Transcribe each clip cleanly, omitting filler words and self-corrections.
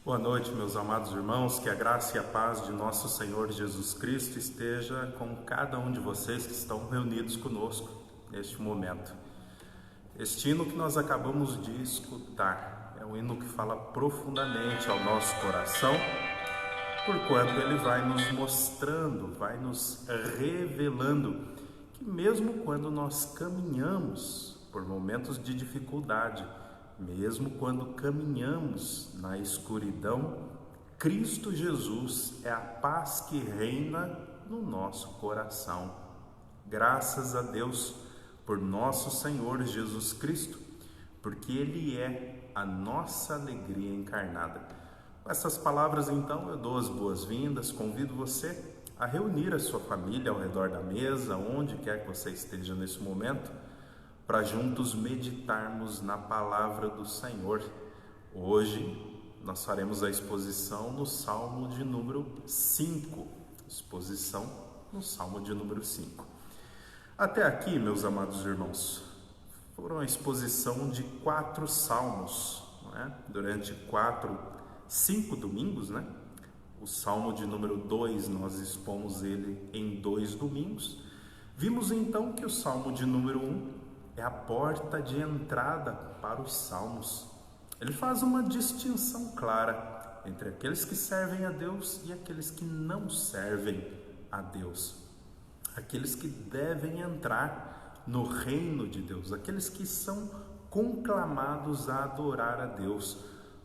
Boa noite, meus amados irmãos, que a graça e a paz de nosso Senhor Jesus Cristo esteja com cada um de vocês que estão reunidos conosco neste momento. Este hino que nós acabamos de escutar é um hino que fala profundamente ao nosso coração, porquanto ele vai nos mostrando, vai nos revelando que mesmo quando nós caminhamos por momentos de dificuldade, mesmo quando caminhamos na escuridão, Cristo Jesus é a paz que reina no nosso coração. Graças a Deus por nosso Senhor Jesus Cristo, porque Ele é a nossa alegria encarnada. Com essas palavras, então, eu dou as boas-vindas, convido você a reunir a sua família ao redor da mesa, onde quer que você esteja nesse momento, para juntos meditarmos na palavra do Senhor. Hoje nós faremos a exposição no Salmo de número 5. Exposição no Salmo de número 5. Até aqui, meus amados irmãos, foram a exposição de 4 salmos, não é? Durante 5 domingos, né? O Salmo de número 2, nós expomos ele em 2 domingos. Vimos então que o Salmo de número 1 é a porta de entrada para os salmos. Ele faz uma distinção clara entre aqueles que servem a Deus e aqueles que não servem a Deus. Aqueles que devem entrar no reino de Deus, aqueles que são conclamados a adorar a Deus.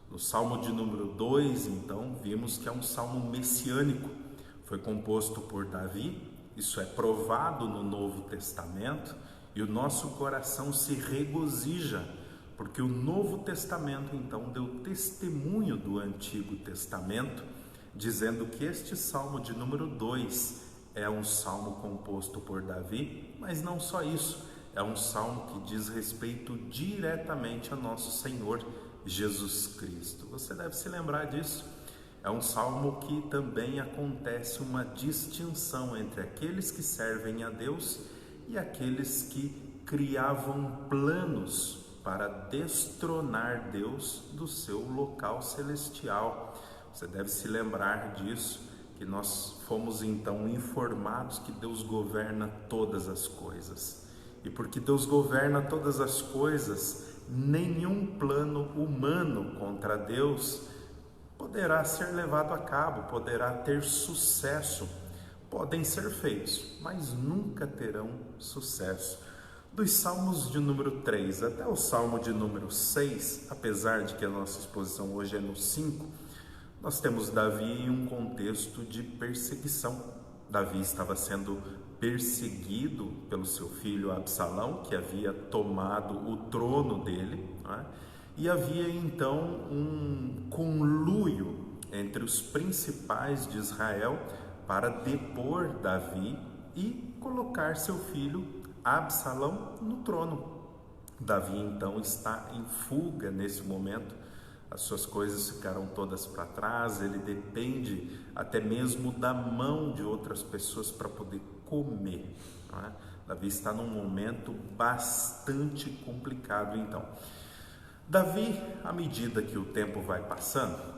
No Salmo de número 2, então, vimos que é um salmo messiânico. Foi composto por Davi, isso é provado no Novo Testamento, e o nosso coração se regozija, porque o Novo Testamento, então, deu testemunho do Antigo Testamento, dizendo que este Salmo de número 2 é um salmo composto por Davi, mas não só isso, é um salmo que diz respeito diretamente a nosso Senhor Jesus Cristo. Você deve se lembrar disso. É um salmo que também acontece uma distinção entre aqueles que servem a Deus e aqueles que criavam planos para destronar Deus do seu local celestial. Você deve se lembrar disso, que nós fomos então informados que Deus governa todas as coisas. E porque Deus governa todas as coisas, nenhum plano humano contra Deus poderá ser levado a cabo, poderá ter sucesso. Podem ser feitos, mas nunca terão sucesso. Dos Salmos de número 3 até o Salmo de número 6, apesar de que a nossa exposição hoje é no 5, nós temos Davi em um contexto de perseguição. Davi estava sendo perseguido pelo seu filho Absalão, que havia tomado o trono dele, não é? E havia então um conluio entre os principais de Israel para depor Davi e colocar seu filho Absalão no trono. Davi então está em fuga nesse momento, as suas coisas ficaram todas para trás, ele depende até mesmo da mão de outras pessoas para poder comer, não é? Davi está num momento bastante complicado então. Davi, à medida que o tempo vai passando,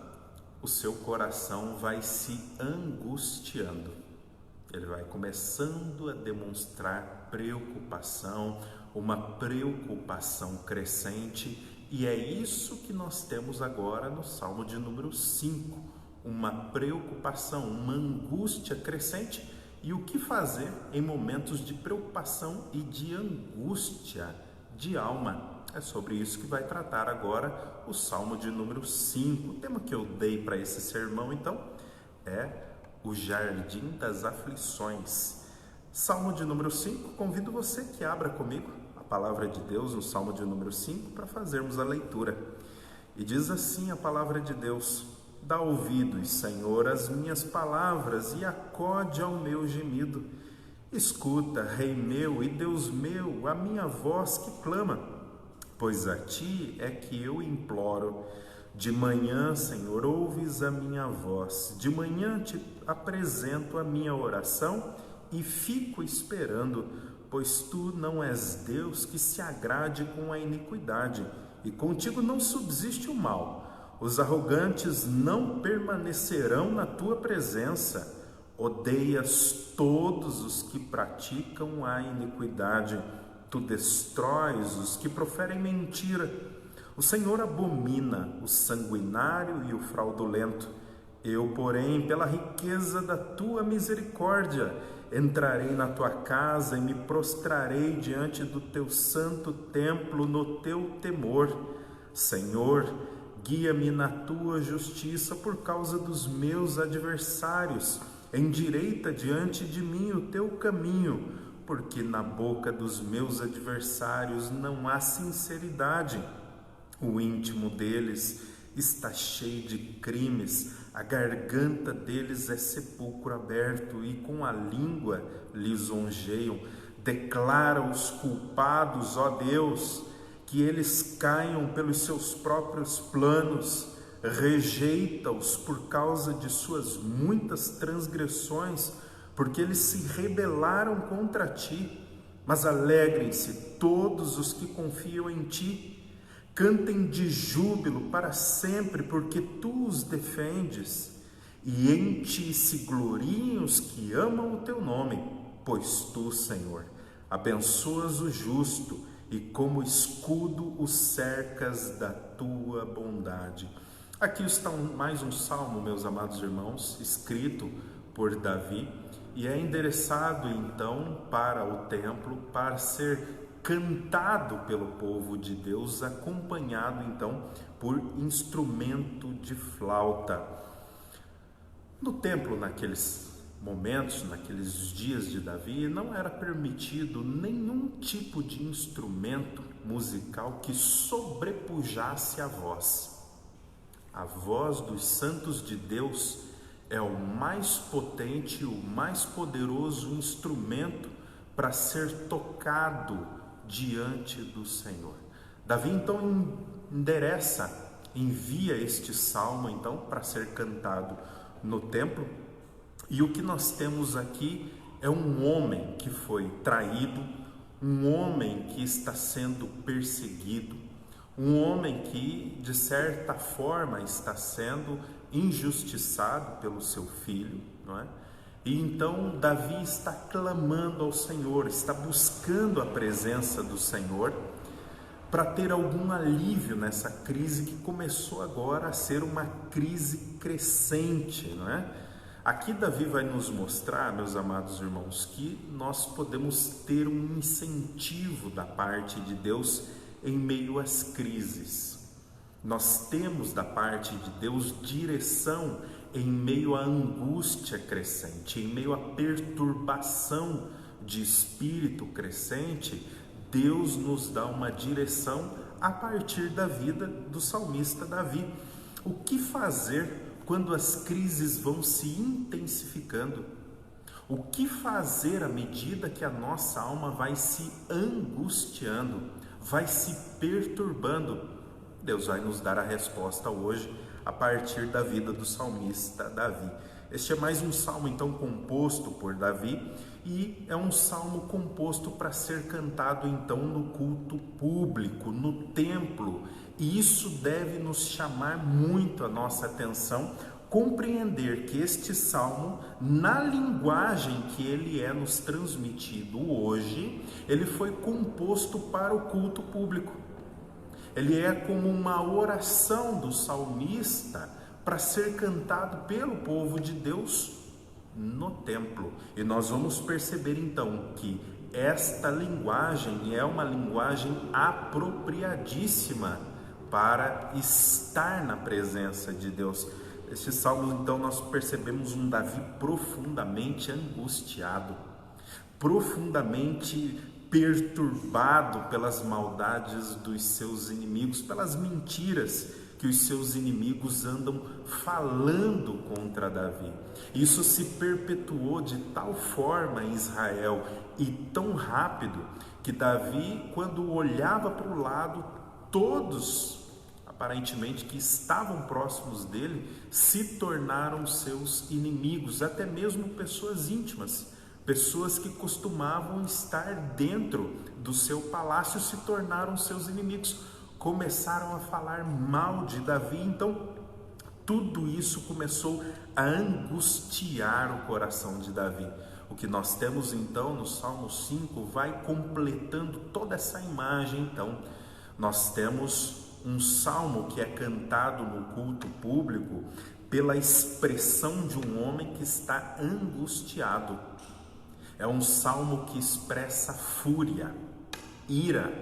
o seu coração vai se angustiando. Ele vai começando a demonstrar preocupação, uma preocupação crescente, e é isso que nós temos agora no Salmo de número 5, uma preocupação, uma angústia crescente, e o que fazer em momentos de preocupação e de angústia de alma. É sobre isso que vai tratar agora o Salmo de número 5. O tema que eu dei para esse sermão, então, é o Jardim das Aflições. Salmo de número 5, convido você que abra comigo a palavra de Deus no Salmo de número 5 para fazermos a leitura. E diz assim a palavra de Deus: dá ouvidos, Senhor, às minhas palavras e acode ao meu gemido. Escuta, Rei meu e Deus meu, a minha voz que clama. Pois a ti é que eu imploro. De manhã, Senhor, ouves a minha voz. De manhã te apresento a minha oração e fico esperando, pois tu não és Deus que se agrade com a iniquidade, e contigo não subsiste o mal. Os arrogantes não permanecerão na tua presença. Odeias todos os que praticam a iniquidade. Tu destróis os que proferem mentira. O Senhor abomina o sanguinário e o fraudulento. Eu, porém, pela riqueza da tua misericórdia, entrarei na tua casa e me prostrarei diante do teu santo templo no teu temor. Senhor, guia-me na tua justiça por causa dos meus adversários. Endireita diante de mim o teu caminho, porque na boca dos meus adversários não há sinceridade. O íntimo deles está cheio de crimes, a garganta deles é sepulcro aberto e com a língua lisonjeiam. Declara os culpados, ó Deus, que eles caiam pelos seus próprios planos. Rejeita-os por causa de suas muitas transgressões, porque eles se rebelaram contra ti. Mas alegrem-se todos os que confiam em ti. Cantem de júbilo para sempre, porque tu os defendes. E em ti se gloriem os que amam o teu nome, pois tu, Senhor, abençoas o justo e como escudo o cercas da tua bondade. Aqui está mais um salmo, meus amados irmãos, escrito por Davi, e é endereçado então para o templo, para ser cantado pelo povo de Deus, acompanhado então por instrumento de flauta. No templo, naqueles momentos, naqueles dias de Davi, não era permitido nenhum tipo de instrumento musical que sobrepujasse a voz. A voz dos santos de Deus é o mais potente, o mais poderoso instrumento para ser tocado diante do Senhor. Davi então envia este salmo então para ser cantado no templo, e o que nós temos aqui é um homem que foi traído, um homem que está sendo perseguido, um homem que de certa forma está sendo injustiçado pelo seu filho, não é? E então Davi está clamando ao Senhor, está buscando a presença do Senhor para ter algum alívio nessa crise que começou agora a ser uma crise crescente, não é? Aqui Davi vai nos mostrar, meus amados irmãos, que nós podemos ter um incentivo da parte de Deus em meio às crises. Nós temos da parte de Deus direção em meio à angústia crescente, em meio à perturbação de espírito crescente. Deus nos dá uma direção a partir da vida do salmista Davi. O que fazer quando as crises vão se intensificando? O que fazer à medida que a nossa alma vai se angustiando, vai se perturbando? Deus vai nos dar a resposta hoje a partir da vida do salmista Davi. Este é mais um salmo então composto por Davi, e é um salmo composto para ser cantado então no culto público, no templo, e isso deve nos chamar muito a nossa atenção, compreender que este salmo, na linguagem que ele é nos transmitido hoje, ele foi composto para o culto público. Ele é como uma oração do salmista para ser cantado pelo povo de Deus no templo. E nós vamos perceber então que esta linguagem é uma linguagem apropriadíssima para estar na presença de Deus. Este salmo, então, nós percebemos um Davi profundamente angustiado, profundamente perturbado pelas maldades dos seus inimigos, pelas mentiras que os seus inimigos andam falando contra Davi. Isso se perpetuou de tal forma em Israel e tão rápido que Davi, quando olhava para o lado, todos aparentemente que estavam próximos dele se tornaram seus inimigos, até mesmo pessoas íntimas, pessoas que costumavam estar dentro do seu palácio se tornaram seus inimigos. começaram a falar mal de Davi. Então, tudo isso começou a angustiar o coração de Davi. O que nós temos então no Salmo 5 vai completando toda essa imagem. Então, nós temos um salmo que é cantado no culto público pela expressão de um homem que está angustiado. É um salmo que expressa fúria, ira,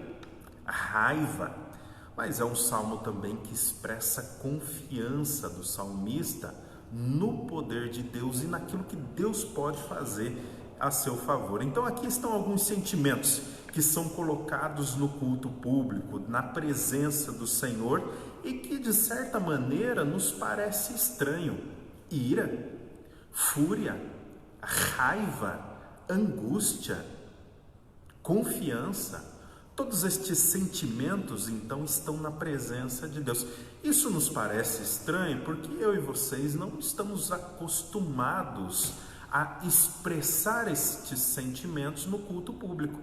raiva, mas é um salmo também que expressa confiança do salmista no poder de Deus e naquilo que Deus pode fazer a seu favor. Então aqui estão alguns sentimentos que são colocados no culto público, na presença do Senhor, e que de certa maneira nos parece estranho: ira, fúria, raiva, angústia, confiança. Todos estes sentimentos, então, estão na presença de Deus. Isso nos parece estranho porque eu e vocês não estamos acostumados a expressar estes sentimentos no culto público.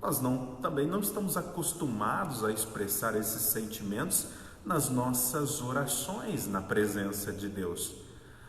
Nós também não estamos acostumados a expressar esses sentimentos nas nossas orações na presença de Deus.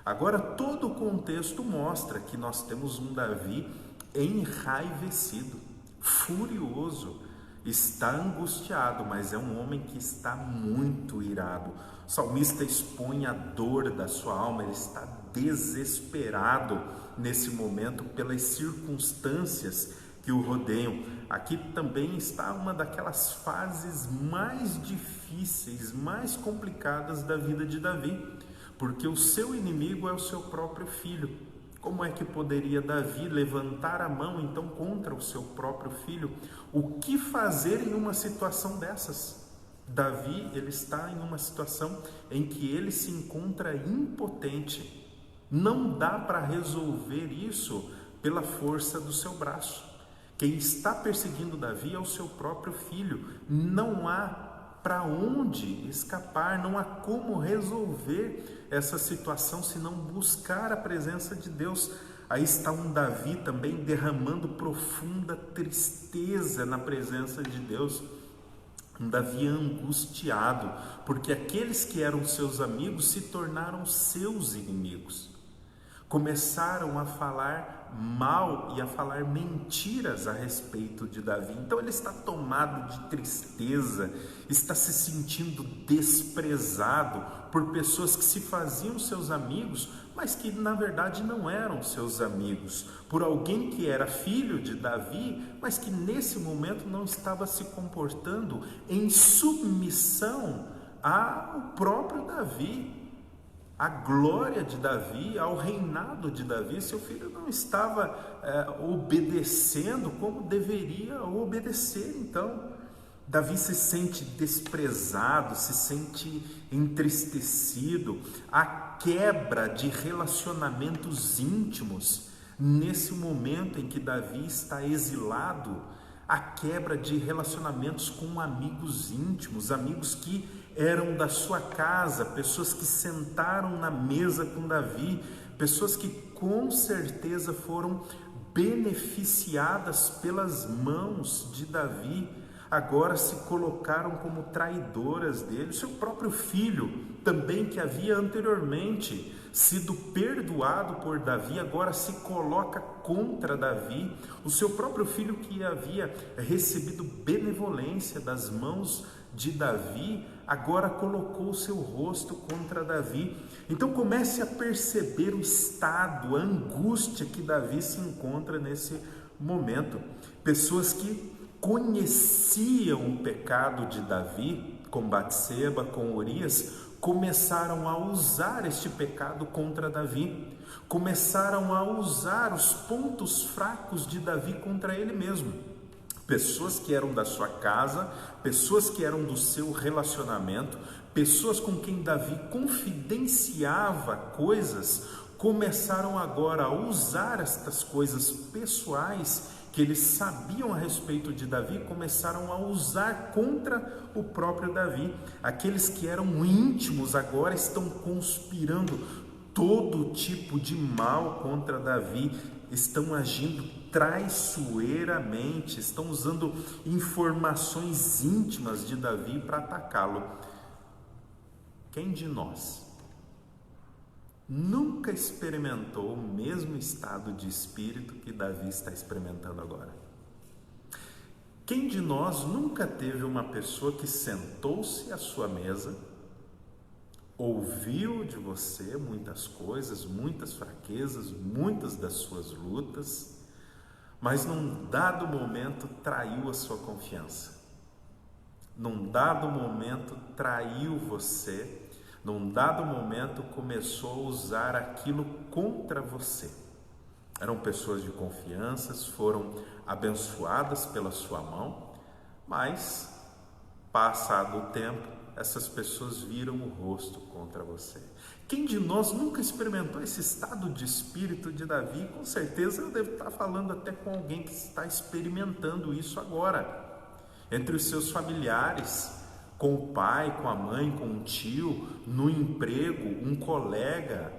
Agora, todo o contexto mostra que nós temos um Davi enraivecido, furioso, está angustiado, mas é um homem que está muito irado. O salmista expõe a dor da sua alma, ele está desesperado nesse momento pelas circunstâncias que o rodeiam. Aqui também está uma daquelas fases mais difíceis, mais complicadas da vida de Davi, porque o seu inimigo é o seu próprio filho. Como é que poderia Davi levantar a mão então contra o seu próprio filho? O que fazer em uma situação dessas? Davi, ele está em uma situação em que ele se encontra impotente. Não dá para resolver isso pela força do seu braço. Quem está perseguindo Davi é o seu próprio filho. Não há para onde escapar, não há como resolver essa situação se não buscar a presença de Deus. Aí está um Davi também derramando profunda tristeza na presença de Deus. Um Davi angustiado, porque aqueles que eram seus amigos se tornaram seus inimigos. Começaram a falar mal e a falar mentiras a respeito de Davi. Então ele está tomado de tristeza, está se sentindo desprezado por pessoas que se faziam seus amigos, mas que na verdade não eram seus amigos, por alguém que era filho de Davi, mas que nesse momento não estava se comportando em submissão ao próprio Davi. A glória de Davi, ao reinado de Davi. Seu filho não estava obedecendo como deveria obedecer. Então, Davi se sente desprezado, se sente entristecido. A quebra de relacionamentos íntimos, nesse momento em que Davi está exilado, a quebra de relacionamentos com amigos íntimos, amigos que eram da sua casa, pessoas que sentaram na mesa com Davi, pessoas que com certeza foram beneficiadas pelas mãos de Davi, agora se colocaram como traidoras dele. O seu próprio filho, também que havia anteriormente sido perdoado por Davi, agora se coloca contra Davi. O seu próprio filho, que havia recebido benevolência das mãos de Davi, agora colocou o seu rosto contra Davi. Então comece a perceber o estado, a angústia que Davi se encontra nesse momento. Pessoas que conheciam o pecado de Davi, com Batseba, com Urias, começaram a usar este pecado contra Davi, começaram a usar os pontos fracos de Davi contra ele mesmo. Pessoas que eram da sua casa, pessoas que eram do seu relacionamento, pessoas com quem Davi confidenciava coisas, começaram agora a usar estas coisas pessoais que eles sabiam a respeito de Davi, começaram a usar contra o próprio Davi. Aqueles que eram íntimos agora estão conspirando todo tipo de mal contra Davi, estão agindo traiçoeiramente estão usando informações íntimas de Davi para atacá-lo. Quem de nós nunca experimentou o mesmo estado de espírito que Davi está experimentando agora? Quem de nós nunca teve uma pessoa que sentou-se à sua mesa, ouviu de você muitas coisas, muitas fraquezas, muitas das suas lutas, mas num dado momento traiu a sua confiança? Num dado momento traiu você, num dado momento começou a usar aquilo contra você. Eram pessoas de confiança, foram abençoadas pela sua mão, mas, passado o tempo, essas pessoas viram o rosto contra você. Quem de nós nunca experimentou esse estado de espírito de Davi? Com certeza eu devo estar falando até com alguém que está experimentando isso agora. Entre os seus familiares, com o pai, com a mãe, com um tio, no emprego, um colega,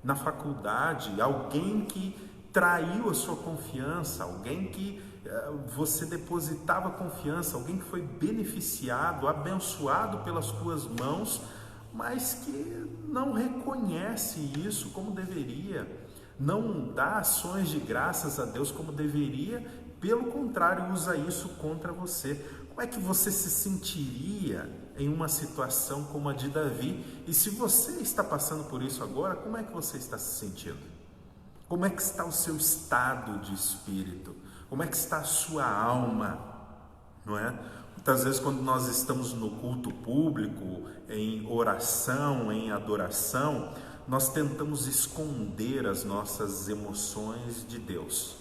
na faculdade, alguém que traiu a sua confiança, alguém que você depositava confiança, alguém que foi beneficiado, abençoado pelas tuas mãos, mas que não reconhece isso como deveria, não dá ações de graças a Deus como deveria, pelo contrário, usa isso contra você. Como é que você se sentiria em uma situação como a de Davi? E se você está passando por isso agora, como é que você está se sentindo? Como é que está o seu estado de espírito? Como é que está a sua alma? Não é? Muitas vezes quando nós estamos no culto público, em oração, em adoração, nós tentamos esconder as nossas emoções de Deus.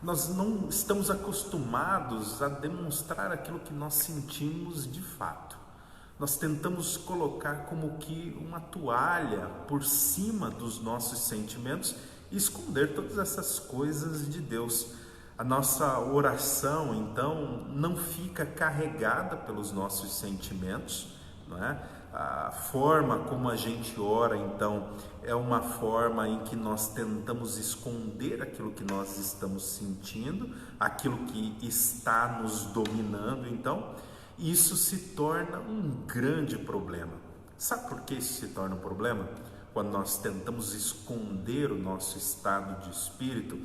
Nós não estamos acostumados a demonstrar aquilo que nós sentimos de fato. Nós tentamos colocar como que uma toalha por cima dos nossos sentimentos e esconder todas essas coisas de Deus. A nossa oração, então, não fica carregada pelos nossos sentimentos, não é? A forma como a gente ora, então, é uma forma em que nós tentamos esconder aquilo que nós estamos sentindo, aquilo que está nos dominando. Então, isso se torna um grande problema. Sabe por que isso se torna um problema? Quando nós tentamos esconder o nosso estado de espírito,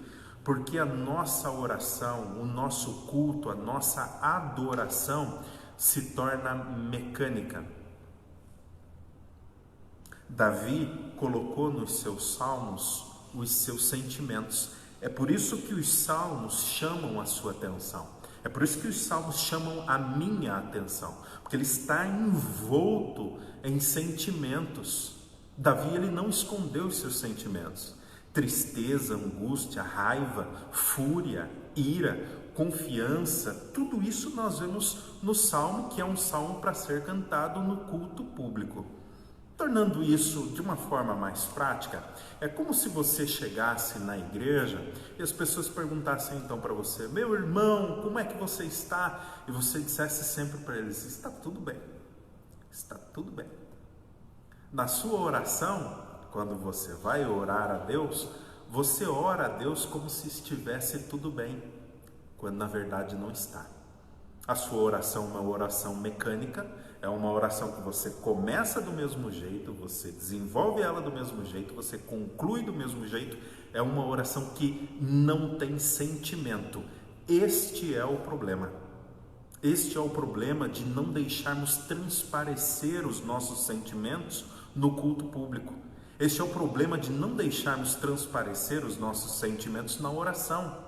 porque a nossa oração, o nosso culto, a nossa adoração se torna mecânica. Davi colocou nos seus salmos os seus sentimentos. É por isso que os salmos chamam a sua atenção. É por isso que os salmos chamam a minha atenção, porque ele está envolto em sentimentos. Davi, ele não escondeu os seus sentimentos. Tristeza, angústia, raiva, fúria, ira, confiança, tudo isso nós vemos no salmo, que é um salmo para ser cantado no culto público. Tornando isso de uma forma mais prática, é como se você chegasse na igreja e as pessoas perguntassem então para você: meu irmão, como é que você está? E você dissesse sempre para eles: está tudo bem, está tudo bem. Na sua oração, quando você vai orar a Deus, você ora a Deus como se estivesse tudo bem, quando na verdade não está. A sua oração é uma oração mecânica, é uma oração que você começa do mesmo jeito, você desenvolve ela do mesmo jeito, você conclui do mesmo jeito, é uma oração que não tem sentimento. Este é o problema. Este é o problema de não deixarmos transparecer os nossos sentimentos no culto público. Este é o problema de não deixarmos transparecer os nossos sentimentos na oração.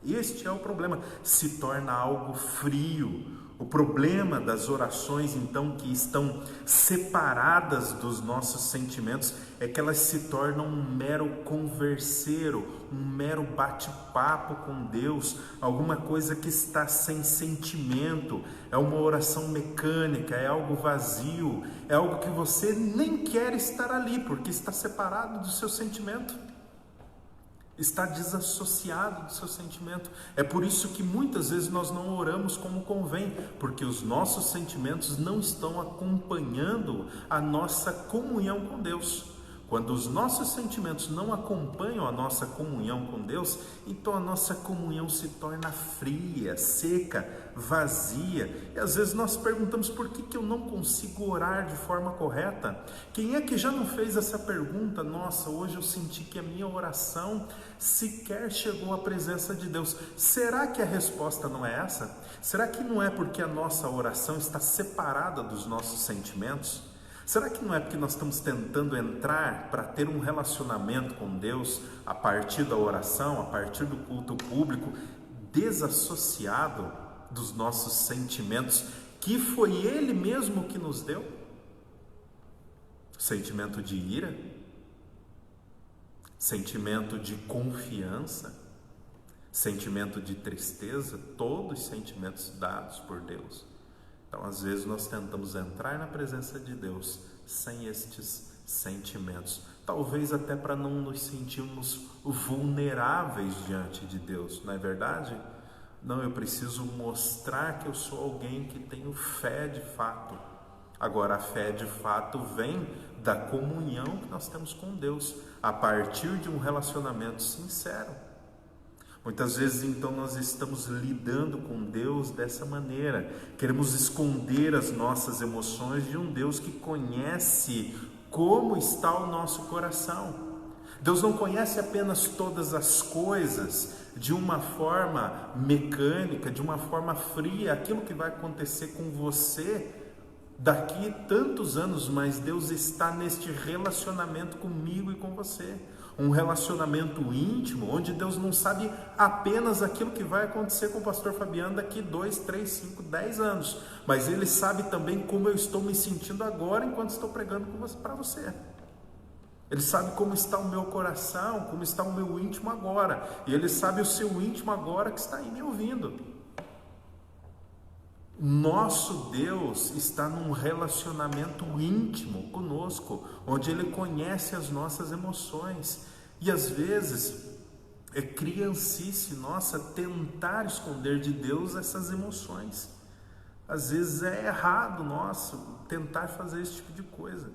Este é o problema, se torna algo frio. O problema das orações, então, que estão separadas dos nossos sentimentos, é que elas se tornam um mero converseiro, um mero bate-papo com Deus, alguma coisa que está sem sentimento, é uma oração mecânica, é algo vazio, é algo que você nem quer estar ali, porque está separado do seu sentimento. Está desassociado do seu sentimento. É por isso que muitas vezes nós não oramos como convém, porque os nossos sentimentos não estão acompanhando a nossa comunhão com Deus. Quando os nossos sentimentos não acompanham a nossa comunhão com Deus, então a nossa comunhão se torna fria, seca, vazia. E às vezes nós perguntamos: por que eu não consigo orar de forma correta? Quem é que já não fez essa pergunta? Nossa, hoje eu senti que a minha oração sequer chegou à presença de Deus. Será que a resposta não é essa? Será que não é porque a nossa oração está separada dos nossos sentimentos? Será que não é porque nós estamos tentando entrar para ter um relacionamento com Deus a partir da oração, a partir do culto público, desassociado dos nossos sentimentos, que foi Ele mesmo que nos deu? Sentimento de ira, sentimento de confiança, sentimento de tristeza, todos sentimentos dados por Deus. Então, às vezes, nós tentamos entrar na presença de Deus sem estes sentimentos. Talvez até para não nos sentirmos vulneráveis diante de Deus, não é verdade? Não, eu preciso mostrar que eu sou alguém que tenho fé de fato. Agora, a fé de fato vem da comunhão que nós temos com Deus, a partir de um relacionamento sincero. Muitas vezes, então, nós estamos lidando com Deus dessa maneira. Queremos esconder as nossas emoções de um Deus que conhece como está o nosso coração. Deus não conhece apenas todas as coisas de uma forma mecânica, de uma forma fria, aquilo que vai acontecer com você daqui tantos anos, mas Deus está neste relacionamento comigo e com você. Um relacionamento íntimo, onde Deus não sabe apenas aquilo que vai acontecer com o pastor Fabiano daqui 2, 3, 5, 10 anos, mas Ele sabe também como eu estou me sentindo agora enquanto estou pregando para você. Ele sabe como está o meu coração, como está o meu íntimo agora, e Ele sabe o seu íntimo agora que está aí me ouvindo. Nosso Deus está num relacionamento íntimo conosco, onde Ele conhece as nossas emoções. E às vezes é criancice nossa tentar esconder de Deus essas emoções. Às vezes é errado nosso tentar fazer esse tipo de coisa.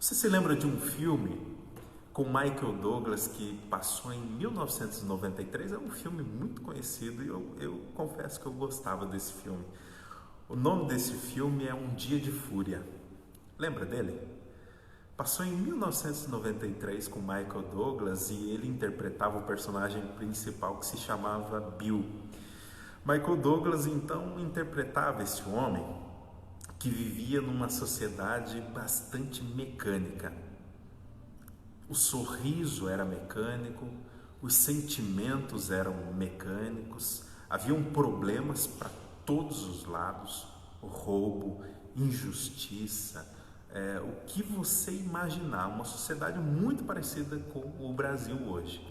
Você se lembra de um filme com Michael Douglas que passou em 1993? É um filme muito conhecido e eu confesso que eu gostava desse filme. O nome desse filme é Um Dia de Fúria. Lembra dele? Passou em 1993 com Michael Douglas e ele interpretava o personagem principal que se chamava Bill. Michael Douglas então interpretava esse homem que vivia numa sociedade bastante mecânica. O sorriso era mecânico, os sentimentos eram mecânicos, haviam problemas para todos os lados, roubo, injustiça, o que você imaginar, uma sociedade muito parecida com o Brasil hoje.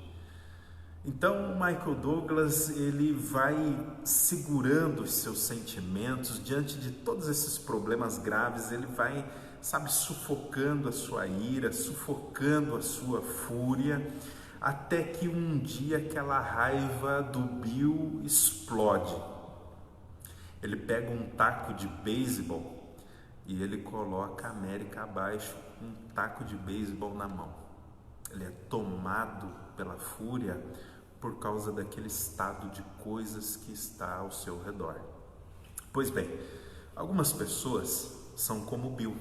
Então, Michael Douglas, ele vai segurando os seus sentimentos diante de todos esses problemas graves, ele vai, sufocando a sua ira, sufocando a sua fúria, até que um dia aquela raiva do Bill explode. Ele pega um taco de beisebol e ele coloca a América abaixo com um taco de beisebol na mão. Ele é tomado pela fúria por causa daquele estado de coisas que está ao seu redor. Pois bem, algumas pessoas são como Bill.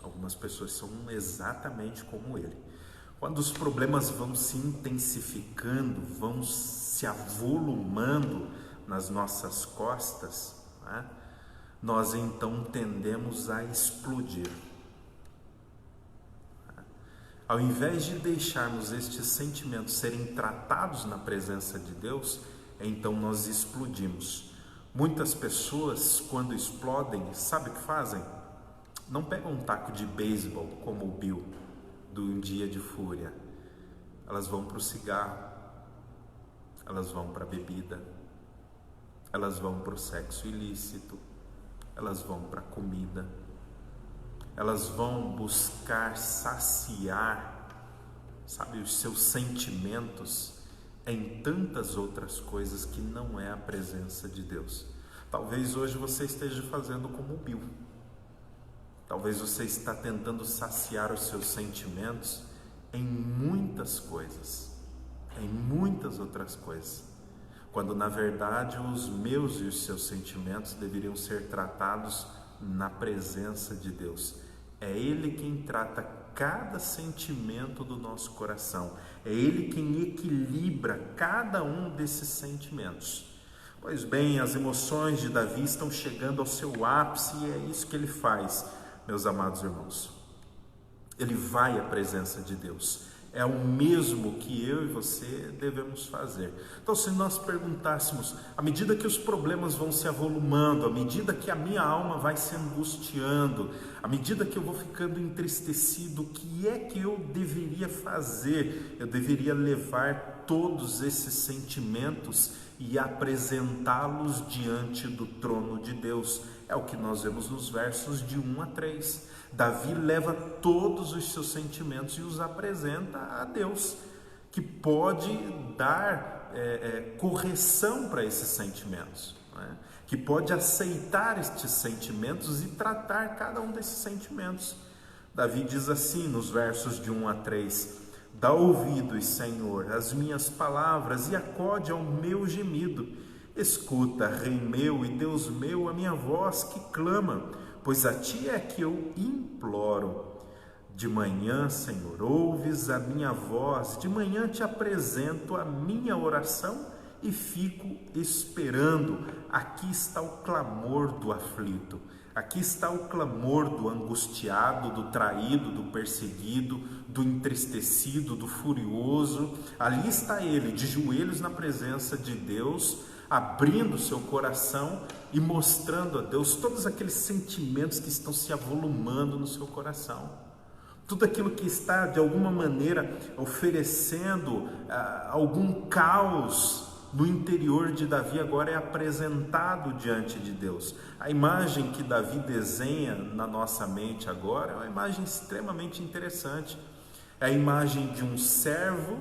Algumas pessoas são exatamente como ele. Quando os problemas vão se intensificando, vão se avolumando nas nossas costas, né? Nós então tendemos a explodir. Ao invés de deixarmos estes sentimentos serem tratados na presença de Deus, então nós explodimos. Muitas pessoas, quando explodem, sabe o que fazem? Não pegam um taco de beisebol como o Bill do Um Dia de Fúria. Elas vão para o cigarro, elas vão para a bebida, elas vão para o sexo ilícito, elas vão para a comida, elas vão buscar saciar, os seus sentimentos em tantas outras coisas que não é a presença de Deus. Talvez hoje você esteja fazendo como o Bill. Talvez você está tentando saciar os seus sentimentos em muitas coisas, em muitas outras coisas, quando na verdade os meus e os seus sentimentos deveriam ser tratados na presença de Deus. É Ele quem trata cada sentimento do nosso coração, é Ele quem equilibra cada um desses sentimentos. Pois bem, as emoções de Davi estão chegando ao seu ápice e é isso que ele faz, meus amados irmãos. Ele vai à presença de Deus. É o mesmo que eu e você devemos fazer. Então, se nós perguntássemos, à medida que os problemas vão se avolumando, à medida que a minha alma vai se angustiando, à medida que eu vou ficando entristecido, o que é que eu deveria fazer? Eu deveria levar todos esses sentimentos e apresentá-los diante do trono de Deus. É o que nós vemos nos versos de 1 a 3. Davi leva todos os seus sentimentos e os apresenta a Deus, que pode dar correção para esses sentimentos, né? Que pode aceitar estes sentimentos e tratar cada um desses sentimentos. Davi diz assim nos versos de 1 a 3: dá ouvidos, Senhor, às minhas palavras e acode ao meu gemido. Escuta, Rei meu e Deus meu, a minha voz que clama, pois a Ti é que eu imploro. De manhã, Senhor, ouves a minha voz, de manhã te apresento a minha oração e fico esperando. Aqui está o clamor do aflito, aqui está o clamor do angustiado, do traído, do perseguido, do entristecido, do furioso. Ali está ele, de joelhos na presença de Deus, abrindo seu coração e mostrando a Deus todos aqueles sentimentos que estão se avolumando no seu coração. Tudo aquilo que está, de alguma maneira, oferecendo algum caos no interior de Davi, agora é apresentado diante de Deus. A imagem que Davi desenha na nossa mente agora é uma imagem extremamente interessante. É a imagem de um servo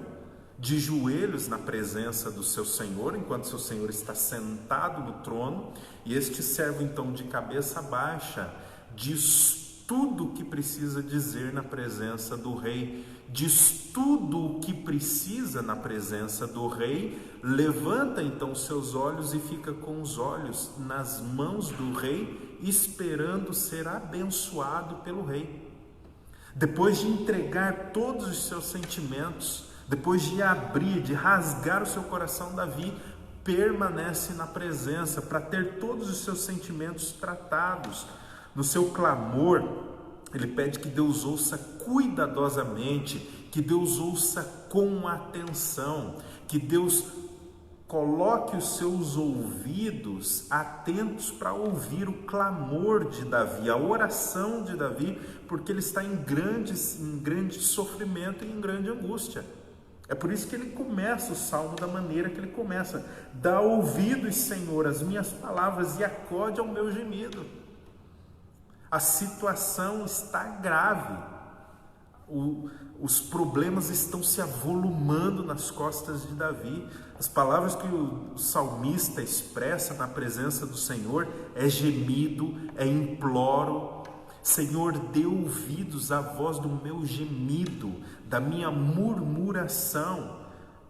de joelhos na presença do seu Senhor, enquanto seu Senhor está sentado no trono, e este servo então de cabeça baixa diz tudo o que precisa dizer na presença do rei, diz tudo o que precisa na presença do rei, levanta então seus olhos e fica com os olhos nas mãos do rei, esperando ser abençoado pelo rei. Depois de entregar todos os seus sentimentos, depois de abrir, de rasgar o seu coração, Davi permanece na presença para ter todos os seus sentimentos tratados. No seu clamor, ele pede que Deus ouça cuidadosamente, que Deus ouça com atenção, que Deus coloque os seus ouvidos atentos para ouvir o clamor de Davi, a oração de Davi, porque ele está em grande sofrimento e em grande angústia. É por isso que ele começa o salmo da maneira que ele começa: dá ouvidos, Senhor, às minhas palavras e acode ao meu gemido. A situação está grave, os problemas estão se avolumando nas costas de Davi. As palavras que o salmista expressa na presença do Senhor é gemido, é imploro. Senhor, dê ouvidos à voz do meu gemido, da minha murmuração.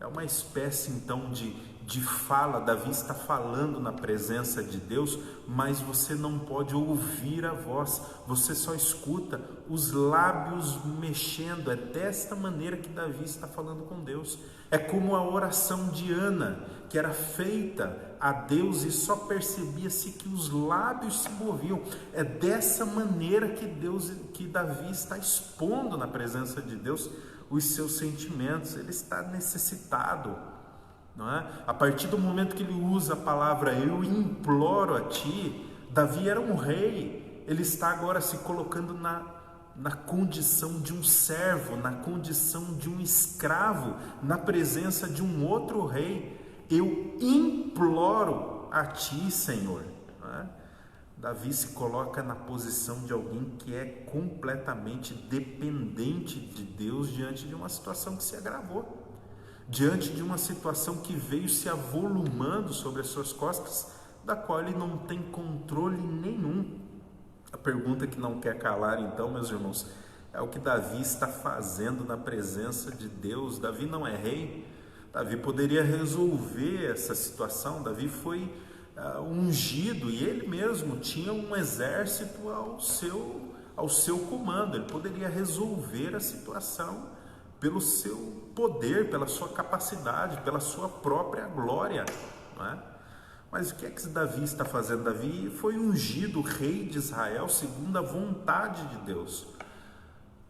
É uma espécie então de fala. Davi está falando na presença de Deus, mas você não pode ouvir a voz, você só escuta os lábios mexendo. É desta maneira que Davi está falando com Deus. É como a oração de Ana, que era feita a Deus e só percebia-se que os lábios se moviam. É dessa maneira que Davi está expondo na presença de Deus os seus sentimentos. Ele está necessitado, não é? A partir do momento que ele usa a palavra eu imploro a ti, Davi era um rei, ele está agora se colocando na condição de um servo, na condição de um escravo, na presença de um outro rei. Eu imploro a ti, Senhor, não é? Davi se coloca na posição de alguém que é completamente dependente de Deus diante de uma situação que se agravou, diante de uma situação que veio se avolumando sobre as suas costas, da qual ele não tem controle nenhum. A pergunta que não quer calar, então, meus irmãos, é o que Davi está fazendo na presença de Deus. Davi não é rei. Davi poderia resolver essa situação. Davi foi ungido e ele mesmo tinha um exército ao seu comando. Ele poderia resolver a situação pelo seu poder, pela sua capacidade, pela sua própria glória, não é? Mas o que é que Davi está fazendo? Davi foi ungido rei de Israel segundo a vontade de Deus.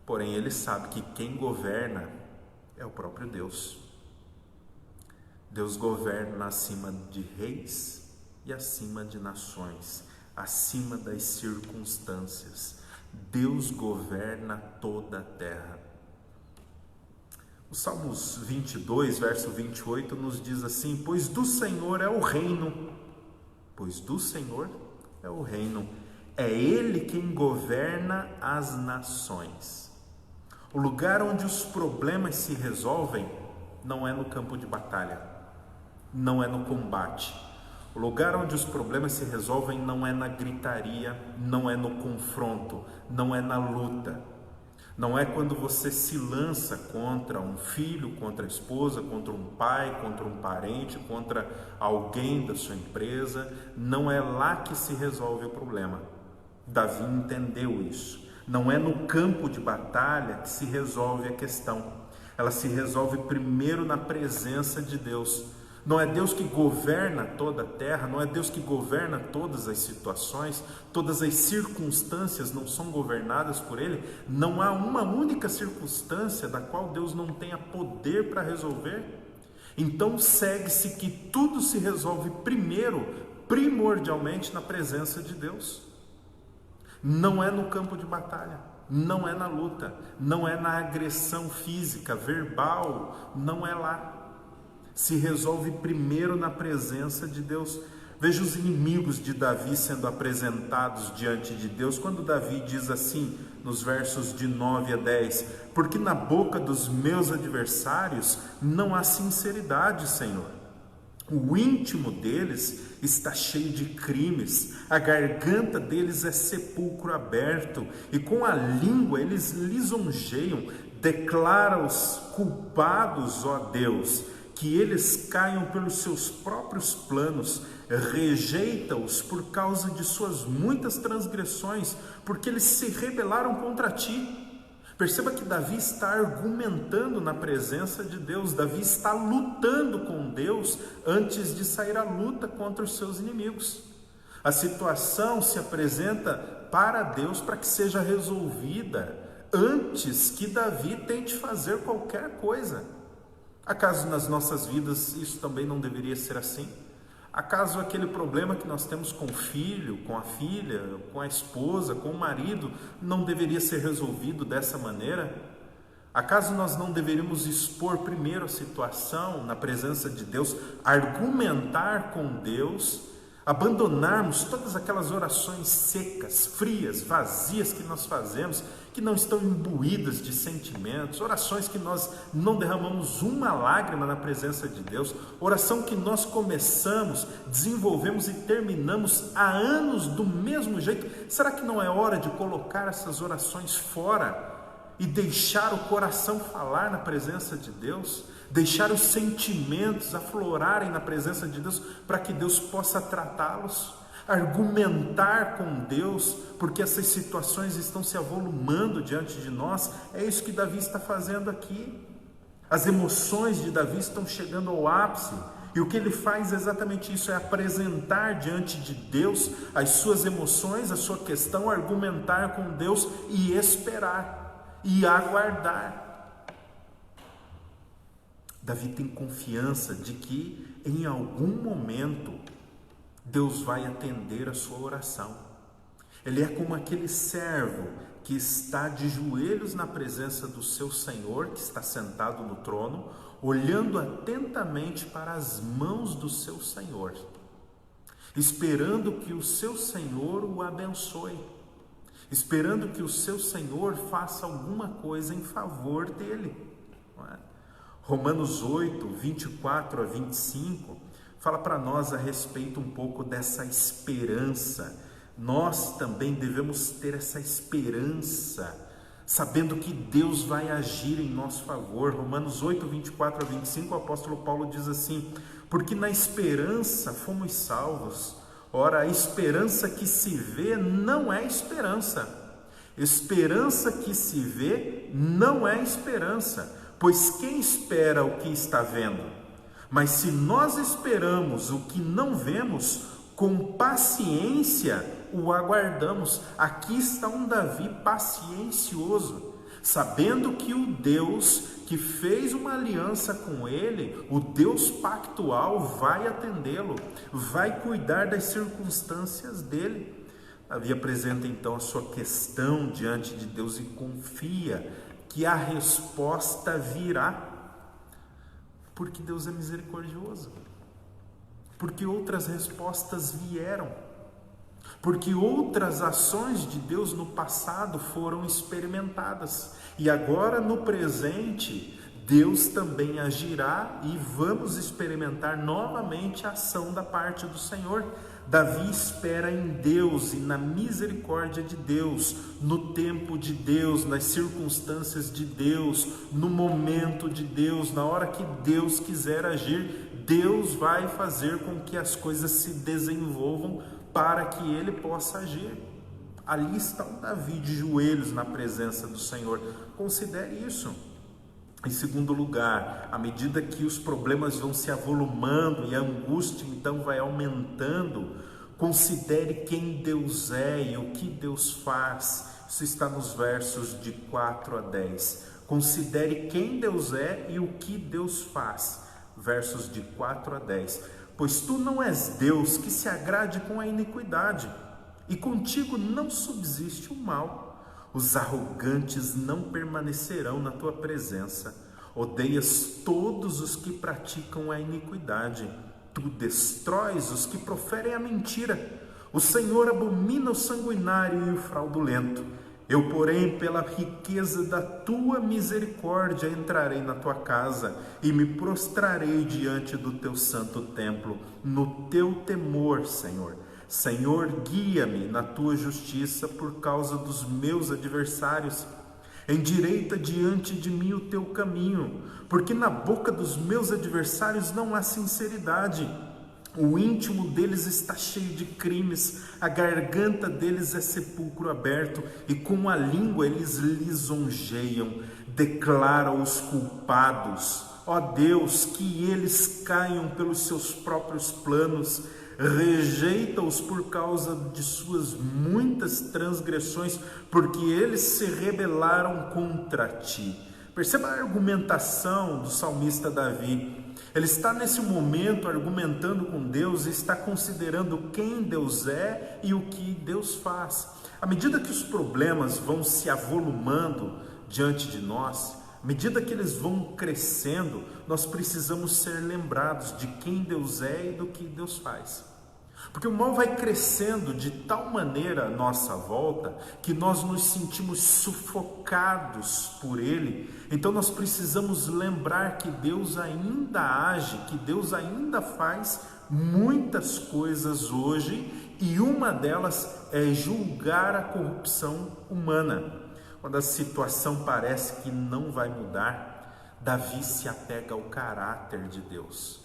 Porém, ele sabe que quem governa é o próprio Deus. Deus governa acima de reis e acima de nações, acima das circunstâncias. Deus governa toda a terra. O Salmos 22, verso 28, nos diz assim: pois do Senhor é o reino, é Ele quem governa as nações. O lugar onde os problemas se resolvem não é no campo de batalha, não é no combate. O lugar onde os problemas se resolvem não é na gritaria, não é no confronto, não é na luta. Não é quando você se lança contra um filho, contra a esposa, contra um pai, contra um parente, contra alguém da sua empresa. Não é lá que se resolve o problema. Davi entendeu isso. Não é no campo de batalha que se resolve a questão. Ela se resolve primeiro na presença de Deus. Não é Deus que governa toda a terra, não é Deus que governa todas as situações, todas as circunstâncias não são governadas por Ele. Não há uma única circunstância da qual Deus não tenha poder para resolver. Então segue-se que tudo se resolve primeiro, primordialmente na presença de Deus. Não é no campo de batalha, não é na luta, não é na agressão física, verbal, não é lá. Se resolve primeiro na presença de Deus. Veja os inimigos de Davi sendo apresentados diante de Deus, quando Davi diz assim, nos versos de 9 a 10, porque na boca dos meus adversários não há sinceridade, Senhor. O íntimo deles está cheio de crimes, a garganta deles é sepulcro aberto, e com a língua eles lisonjeiam. Declara-os culpados, ó Deus, que eles caiam pelos seus próprios planos, rejeita-os por causa de suas muitas transgressões, porque eles se rebelaram contra ti. Perceba que Davi está argumentando na presença de Deus, Davi está lutando com Deus antes de sair à luta contra os seus inimigos. A situação se apresenta para Deus para que seja resolvida antes que Davi tente fazer qualquer coisa. Acaso nas nossas vidas isso também não deveria ser assim? Acaso aquele problema que nós temos com o filho, com a filha, com a esposa, com o marido, não deveria ser resolvido dessa maneira? Acaso nós não deveríamos expor primeiro a situação na presença de Deus, argumentar com Deus, abandonarmos todas aquelas orações secas, frias, vazias que nós fazemos, que não estão imbuídas de sentimentos, orações que nós não derramamos uma lágrima na presença de Deus, oração que nós começamos, desenvolvemos e terminamos há anos do mesmo jeito. Será que não é hora de colocar essas orações fora e deixar o coração falar na presença de Deus? Deixar os sentimentos aflorarem na presença de Deus para que Deus possa tratá-los? Argumentar com Deus, porque essas situações estão se avolumando diante de nós. É isso que Davi está fazendo aqui. As emoções de Davi estão chegando ao ápice, e o que ele faz é exatamente isso, é apresentar diante de Deus as suas emoções, a sua questão, argumentar com Deus e esperar e aguardar. Davi tem confiança de que em algum momento Deus vai atender a sua oração. Ele é como aquele servo que está de joelhos na presença do seu Senhor, que está sentado no trono, olhando atentamente para as mãos do seu Senhor, esperando que o seu Senhor o abençoe, esperando que o seu Senhor faça alguma coisa em favor dele. Não é? Romanos 8, 24 a 25, fala para nós a respeito um pouco dessa esperança nós também devemos ter essa esperança, sabendo que Deus vai agir em nosso favor. Romanos 8, 24 a 25, o apóstolo Paulo diz assim: porque na esperança fomos salvos. Ora, a esperança que se vê não é esperança. Esperança que se vê não é esperança, pois quem espera o que está vendo? Mas se nós esperamos o que não vemos, com paciência o aguardamos. Aqui está um Davi paciencioso, sabendo que o Deus que fez uma aliança com ele, o Deus pactual, vai atendê-lo, vai cuidar das circunstâncias dele. Davi apresenta então a sua questão diante de Deus e confia que a resposta virá, porque Deus é misericordioso, porque outras respostas vieram, porque outras ações de Deus no passado foram experimentadas, e agora no presente Deus também agirá e vamos experimentar novamente a ação da parte do Senhor. Davi espera em Deus e na misericórdia de Deus, no tempo de Deus, nas circunstâncias de Deus, no momento de Deus, na hora que Deus quiser agir, Deus vai fazer com que as coisas se desenvolvam para que ele possa agir. Ali está o Davi de joelhos na presença do Senhor. Considere isso. Em segundo lugar, à medida que os problemas vão se avolumando e a angústia então vai aumentando, considere quem Deus é e o que Deus faz. Isso está nos versos de 4 a 10. Considere quem Deus é e o que Deus faz. Versos de 4 a 10. Pois tu não és Deus que se agrade com a iniquidade, e contigo não subsiste o mal. Os arrogantes não permanecerão na tua presença. Odeias todos os que praticam a iniquidade. Tu destróis os que proferem a mentira. O Senhor abomina o sanguinário e o fraudulento. Eu, porém, pela riqueza da tua misericórdia, entrarei na tua casa e me prostrarei diante do teu santo templo, no teu temor, Senhor. Senhor, guia-me na tua justiça por causa dos meus adversários. Endireita diante de mim o teu caminho, porque na boca dos meus adversários não há sinceridade. O íntimo deles está cheio de crimes, a garganta deles é sepulcro aberto, e com a língua eles lisonjeiam, declaram os culpados. Ó Deus, que eles caiam pelos seus próprios planos, rejeita-os por causa de suas muitas transgressões, porque eles se rebelaram contra ti. Perceba a argumentação do salmista Davi. Ele está nesse momento argumentando com Deus e está considerando quem Deus é e o que Deus faz. À medida que os problemas vão se avolumando diante de nós, à medida que eles vão crescendo, nós precisamos ser lembrados de quem Deus é e do que Deus faz. Porque o mal vai crescendo de tal maneira à nossa volta que nós nos sentimos sufocados por ele. Então nós precisamos lembrar que Deus ainda age, que Deus ainda faz muitas coisas hoje, e uma delas é julgar a corrupção humana. Quando a situação parece que não vai mudar, Davi se apega ao caráter de Deus.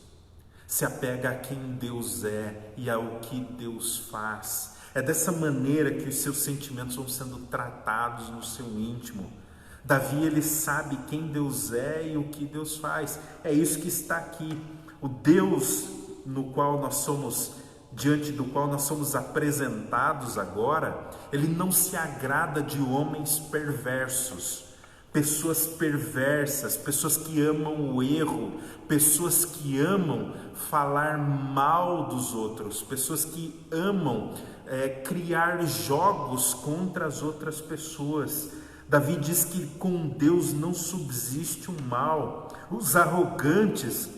Se apega a quem Deus é e ao que Deus faz. É dessa maneira que os seus sentimentos vão sendo tratados no seu íntimo. Davi, ele sabe quem Deus é e o que Deus faz. É isso que está aqui. O Deus no qual nós somos, diante do qual nós somos apresentados agora, ele não se agrada de homens perversos. Pessoas perversas, pessoas que amam o erro, pessoas que amam falar mal dos outros, pessoas que amam criar jogos contra as outras pessoas. Davi diz que com Deus não subsiste o mal. Os arrogantes,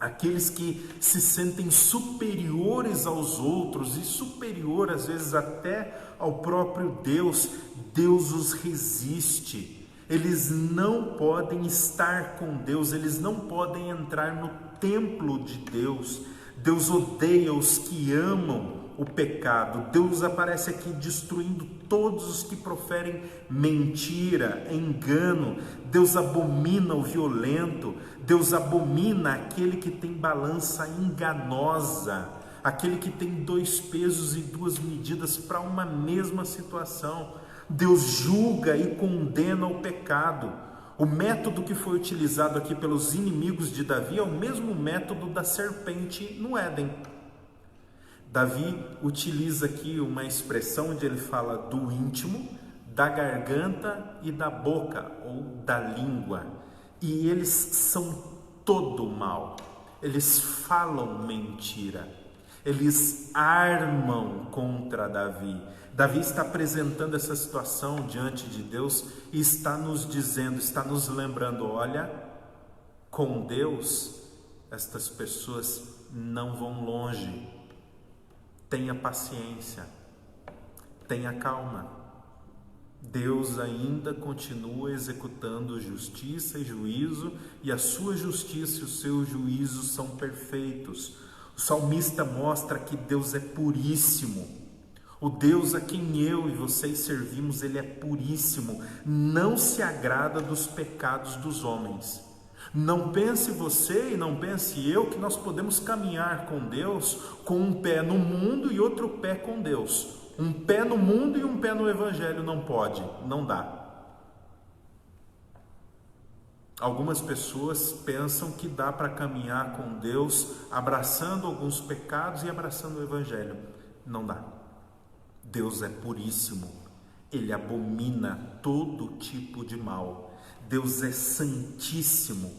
aqueles que se sentem superiores aos outros e superior às vezes até ao próprio Deus, Deus os resiste. Eles não podem estar com Deus, eles não podem entrar no templo de Deus. Deus odeia os que amam o pecado. Deus aparece aqui destruindo todos os que proferem mentira, engano. Deus abomina o violento. Deus abomina aquele que tem balança enganosa, aquele que tem 2 pesos e 2 medidas para uma mesma situação. Deus julga e condena o pecado. O método que foi utilizado aqui pelos inimigos de Davi é o mesmo método da serpente no Éden. Davi utiliza aqui uma expressão onde ele fala do íntimo, da garganta e da boca, ou da língua. E eles são todo mal. Eles falam mentira. Eles armam contra Davi. Davi está apresentando essa situação diante de Deus e está nos dizendo, está nos lembrando, olha, com Deus estas pessoas não vão longe. Tenha paciência, tenha calma. Deus ainda continua executando justiça e juízo, e a sua justiça e os seus juízos são perfeitos. O salmista mostra que Deus é puríssimo. O Deus a quem eu e vocês servimos, ele é puríssimo. Não se agrada dos pecados dos homens. Não pense você e não pense eu que nós podemos caminhar com Deus com um pé no mundo e outro pé com Deus. Um pé no mundo e um pé no Evangelho não pode, não dá. Algumas pessoas pensam que dá para caminhar com Deus abraçando alguns pecados e abraçando o Evangelho. Não dá. Deus é puríssimo. Ele abomina todo tipo de mal. Deus é santíssimo.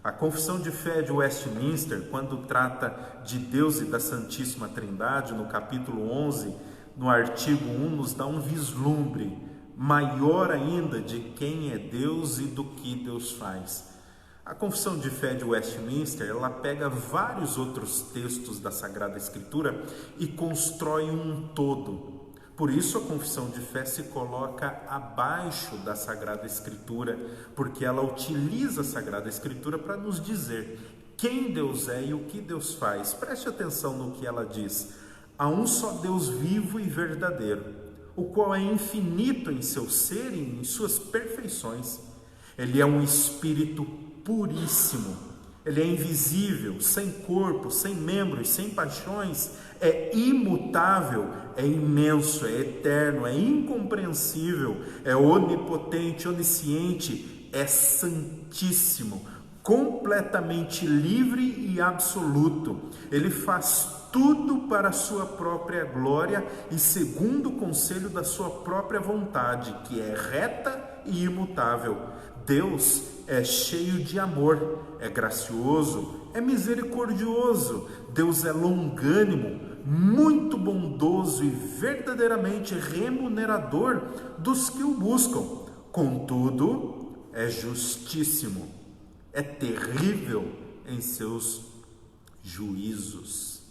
A Confissão de Fé de Westminster, quando trata de Deus e da Santíssima Trindade, no capítulo 11, no artigo 1, nos dá um vislumbre maior ainda de quem é Deus e do que Deus faz. A Confissão de Fé de Westminster, ela pega vários outros textos da Sagrada Escritura e constrói um todo. Por isso a Confissão de Fé se coloca abaixo da Sagrada Escritura, porque ela utiliza a Sagrada Escritura para nos dizer quem Deus é e o que Deus faz. Preste atenção no que ela diz. Há um só Deus vivo e verdadeiro, o qual é infinito em seu ser e em suas perfeições. Ele é um Espírito puríssimo. Ele é invisível, sem corpo, sem membros, sem paixões, é imutável, é imenso, é eterno, é incompreensível, é onipotente, onisciente, é santíssimo, completamente livre e absoluto. Ele faz tudo para a sua própria glória e segundo o conselho da sua própria vontade, que é reta e imutável. Deus é cheio de amor, é gracioso, é misericordioso. Deus é longânimo, muito bondoso e verdadeiramente remunerador dos que o buscam. Contudo, é justíssimo, é terrível em seus juízos.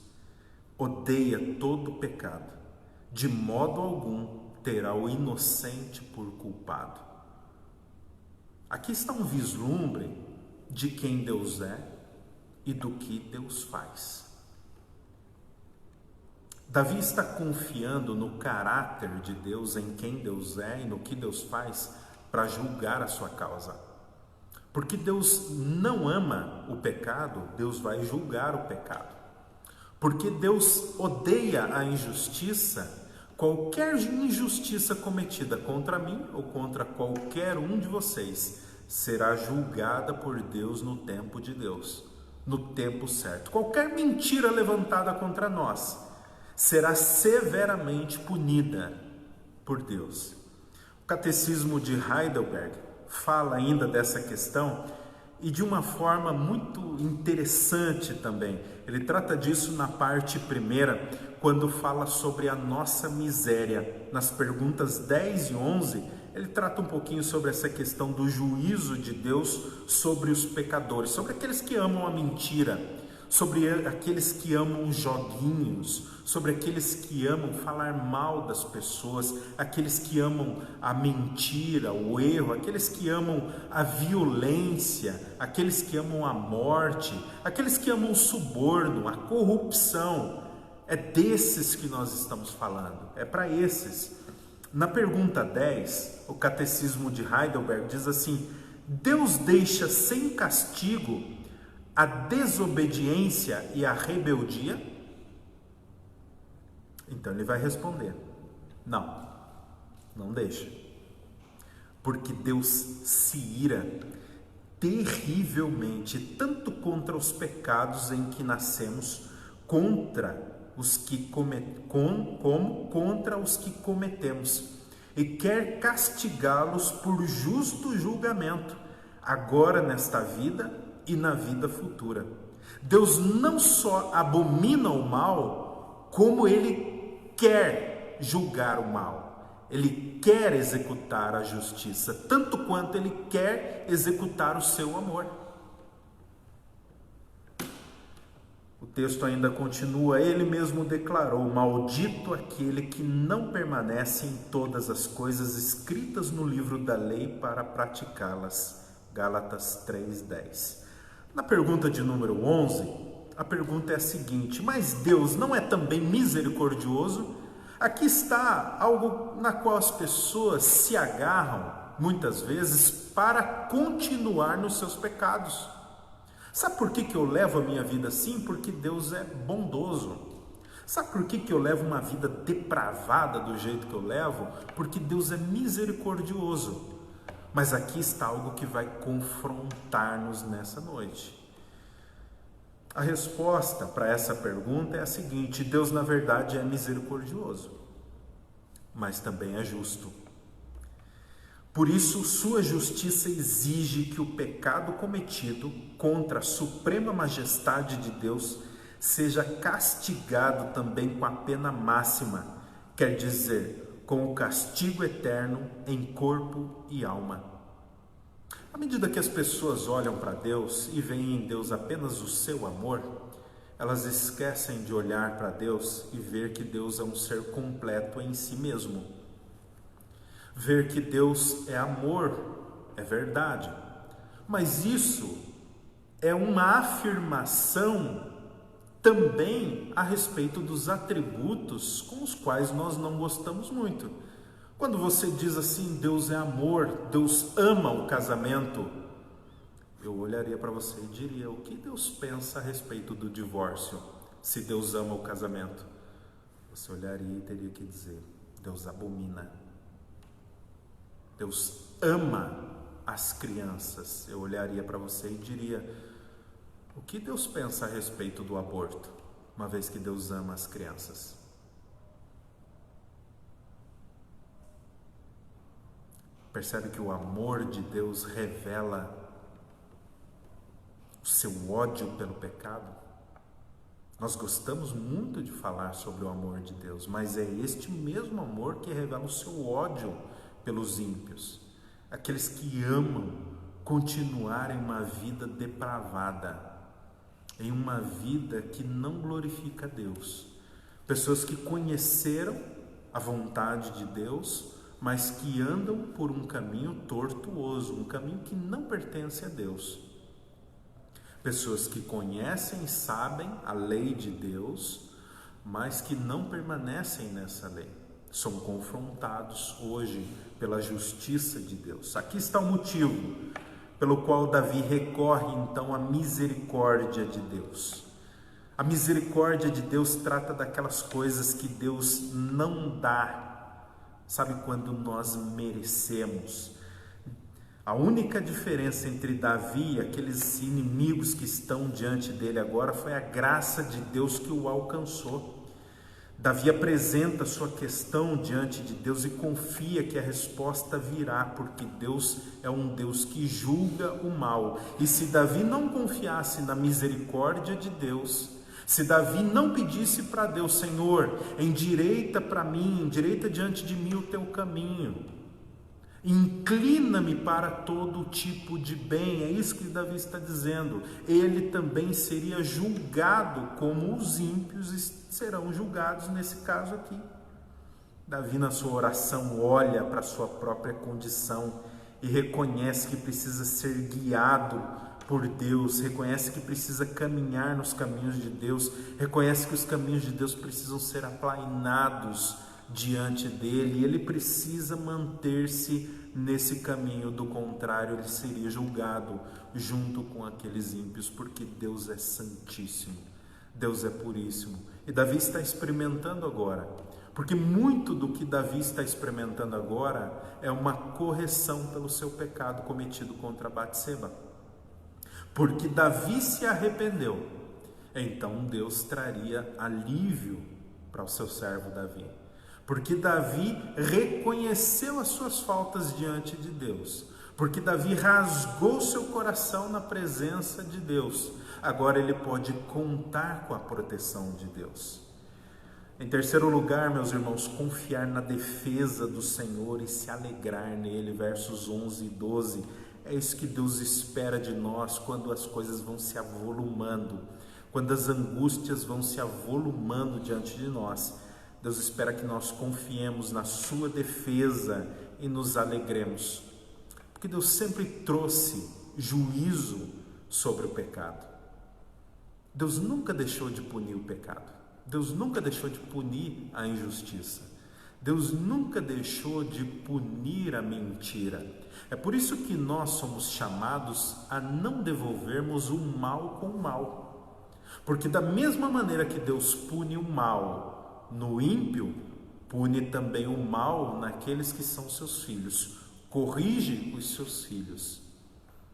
Odeia todo pecado, de modo algum terá o inocente por culpado. Aqui está um vislumbre de quem Deus é e do que Deus faz. Davi está confiando no caráter de Deus, em quem Deus é e no que Deus faz para julgar a sua causa. Porque Deus não ama o pecado, Deus vai julgar o pecado. Porque Deus odeia a injustiça, qualquer injustiça cometida contra mim ou contra qualquer um de vocês será julgada por Deus no tempo de Deus, no tempo certo. Qualquer mentira levantada contra nós será severamente punida por Deus. O Catecismo de Heidelberg fala ainda dessa questão e de uma forma muito interessante também. Ele trata disso na parte primeira, quando fala sobre a nossa miséria. Nas perguntas 10 e 11, ele trata um pouquinho sobre essa questão do juízo de Deus sobre os pecadores, sobre aqueles que amam a mentira, sobre aqueles que amam os joguinhos, sobre aqueles que amam falar mal das pessoas, aqueles que amam a mentira, o erro, aqueles que amam a violência, aqueles que amam a morte, aqueles que amam o suborno, a corrupção. É desses que nós estamos falando, é para esses. Na pergunta 10, o Catecismo de Heidelberg diz assim: Deus deixa sem castigo a desobediência e a rebeldia? Então ele vai responder: não, não deixa. Porque Deus se ira terrivelmente, tanto contra os pecados em que nascemos, como contra os que cometemos, e quer castigá-los por justo julgamento, agora nesta vida e na vida futura. Deus não só abomina o mal, como Ele quer julgar o mal. Ele quer executar a justiça, tanto quanto Ele quer executar o seu amor. O texto ainda continua: Ele mesmo declarou: maldito aquele que não permanece em todas as coisas escritas no livro da lei para praticá-las. Gálatas 3:10. Na pergunta de número 11, a pergunta é a seguinte: mas Deus não é também misericordioso? Aqui está algo na qual as pessoas se agarram, muitas vezes, para continuar nos seus pecados. Sabe por que eu levo a minha vida assim? Porque Deus é bondoso. Sabe por que eu levo uma vida depravada do jeito que eu levo? Porque Deus é misericordioso. Mas aqui está algo que vai confrontar-nos nessa noite. A resposta para essa pergunta é a seguinte: Deus na verdade é misericordioso, mas também é justo. Por isso, sua justiça exige que o pecado cometido contra a suprema majestade de Deus seja castigado também com a pena máxima, quer dizer, com o castigo eterno em corpo e alma. À medida que as pessoas olham para Deus e veem em Deus apenas o seu amor, elas esquecem de olhar para Deus e ver que Deus é um ser completo em si mesmo. Ver que Deus é amor é verdade, mas isso é uma afirmação também a respeito dos atributos com os quais nós não gostamos muito. Quando você diz assim, Deus é amor, Deus ama o casamento, eu olharia para você e diria: o que Deus pensa a respeito do divórcio? Se Deus ama o casamento, você olharia e teria que dizer: Deus abomina. Deus ama as crianças. Eu olharia para você e diria: o que Deus pensa a respeito do aborto, uma vez que Deus ama as crianças? Percebe que o amor de Deus revela o seu ódio pelo pecado? Nós gostamos muito de falar sobre o amor de Deus, mas é este mesmo amor que revela o seu ódio pelos ímpios, aqueles que amam continuar em uma vida depravada, em uma vida que não glorifica a Deus. Pessoas que conheceram a vontade de Deus, mas que andam por um caminho tortuoso, um caminho que não pertence a Deus. Pessoas que conhecem e sabem a lei de Deus, mas que não permanecem nessa lei. São confrontados hoje pela justiça de Deus. Aqui está o motivo pelo qual Davi recorre então à misericórdia de Deus. A misericórdia de Deus trata daquelas coisas que Deus não dá. Sabe, quando nós merecemos? A única diferença entre Davi e aqueles inimigos que estão diante dele agora foi a graça de Deus que o alcançou. Davi apresenta sua questão diante de Deus e confia que a resposta virá, porque Deus é um Deus que julga o mal. E se Davi não confiasse na misericórdia de Deus, se Davi não pedisse para Deus: Senhor, endireita para mim, endireita diante de mim o teu caminho, inclina-me para todo tipo de bem, é isso que Davi está dizendo, ele também seria julgado como os ímpios serão julgados nesse caso aqui. Davi, na sua oração, olha para a sua própria condição e reconhece que precisa ser guiado por Deus, reconhece que precisa caminhar nos caminhos de Deus, reconhece que os caminhos de Deus precisam ser aplainados diante dele, e ele precisa manter-se nesse caminho, do contrário ele seria julgado junto com aqueles ímpios, porque Deus é santíssimo, Deus é puríssimo. E Davi está experimentando agora, porque muito do que Davi está experimentando agora é uma correção pelo seu pecado cometido contra Batseba. Porque Davi se arrependeu, então Deus traria alívio para o seu servo Davi. Porque Davi reconheceu as suas faltas diante de Deus. Porque Davi rasgou seu coração na presença de Deus. Agora ele pode contar com a proteção de Deus. Em terceiro lugar, meus irmãos, confiar na defesa do Senhor e se alegrar nele. Versos 11 e 12. É isso que Deus espera de nós quando as coisas vão se avolumando, quando as angústias vão se avolumando diante de nós. Deus espera que nós confiemos na sua defesa e nos alegremos, porque Deus sempre trouxe juízo sobre o pecado. Deus nunca deixou de punir o pecado. Deus nunca deixou de punir a injustiça. Deus nunca deixou de punir a mentira. É por isso que nós somos chamados a não devolvermos o mal com o mal. Porque da mesma maneira que Deus pune o mal no ímpio, pune também o mal naqueles que são seus filhos. Corrige os seus filhos.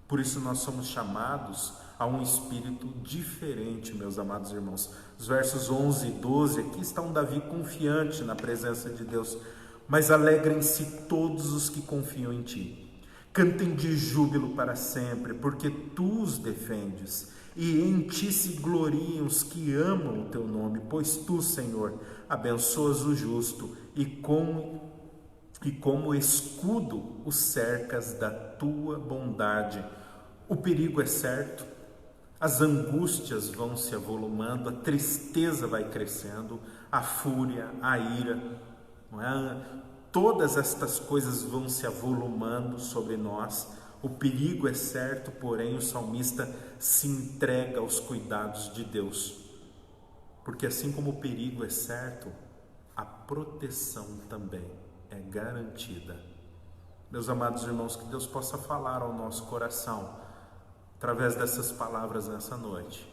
Por isso nós somos chamados a um espírito diferente, meus amados irmãos. Os versos 11 e 12, aqui está um Davi confiante na presença de Deus. Mas alegrem-se todos os que confiam em ti. Cantem de júbilo para sempre, porque tu os defendes. E em ti se gloriam os que amam o teu nome, pois tu, Senhor, abençoas o justo e como escudo o cercas da tua bondade. O perigo é certo, as angústias vão se avolumando, a tristeza vai crescendo, a fúria, a ira, não é? Todas estas coisas vão se avolumando sobre nós. O perigo é certo, porém o salmista se entrega aos cuidados de Deus, porque assim como o perigo é certo, a proteção também é garantida. Meus amados irmãos, que Deus possa falar ao nosso coração através dessas palavras nessa noite,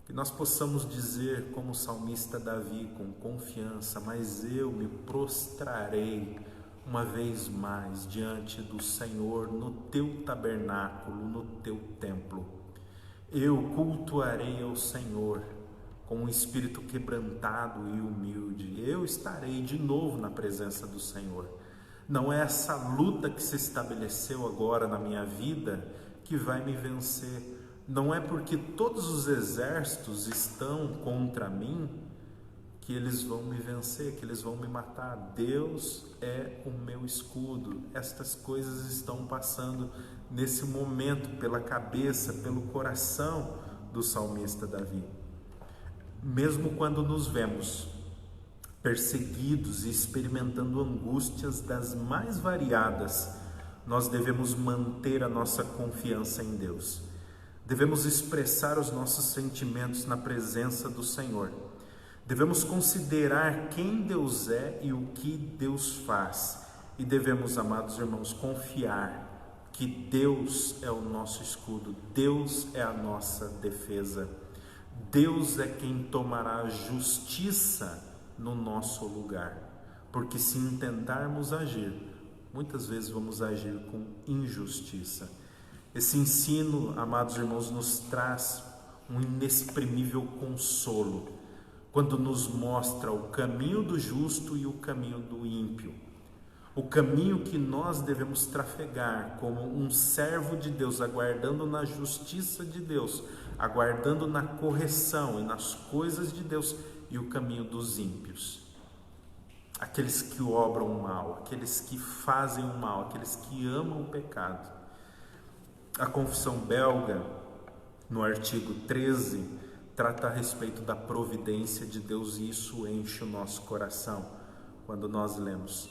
que nós possamos dizer como o salmista Davi, com confiança: mas eu me prostrarei uma vez mais diante do Senhor no teu tabernáculo, no teu templo. Eu cultuarei ao Senhor com um espírito quebrantado e humilde. Eu estarei de novo na presença do Senhor. Não é essa luta que se estabeleceu agora na minha vida que vai me vencer. Não é porque todos os exércitos estão contra mim que eles vão me vencer, que eles vão me matar. Deus é o meu escudo. Estas coisas estão passando nesse momento pela cabeça, pelo coração do salmista Davi. Mesmo quando nos vemos perseguidos e experimentando angústias das mais variadas, nós devemos manter a nossa confiança em Deus. Devemos expressar os nossos sentimentos na presença do Senhor. Devemos considerar quem Deus é e o que Deus faz. E devemos, amados irmãos, confiar que Deus é o nosso escudo, Deus é a nossa defesa. Deus é quem tomará justiça no nosso lugar. Porque se intentarmos agir, muitas vezes vamos agir com injustiça. Esse ensino, amados irmãos, nos traz um inexprimível consolo, quando nos mostra o caminho do justo e o caminho do ímpio. O caminho que nós devemos trafegar como um servo de Deus, aguardando na justiça de Deus, aguardando na correção e nas coisas de Deus, e o caminho dos ímpios. Aqueles que obram o mal, aqueles que fazem o mal, aqueles que amam o pecado. A Confissão Belga, no artigo 13, trata a respeito da providência de Deus, e isso enche o nosso coração quando nós lemos.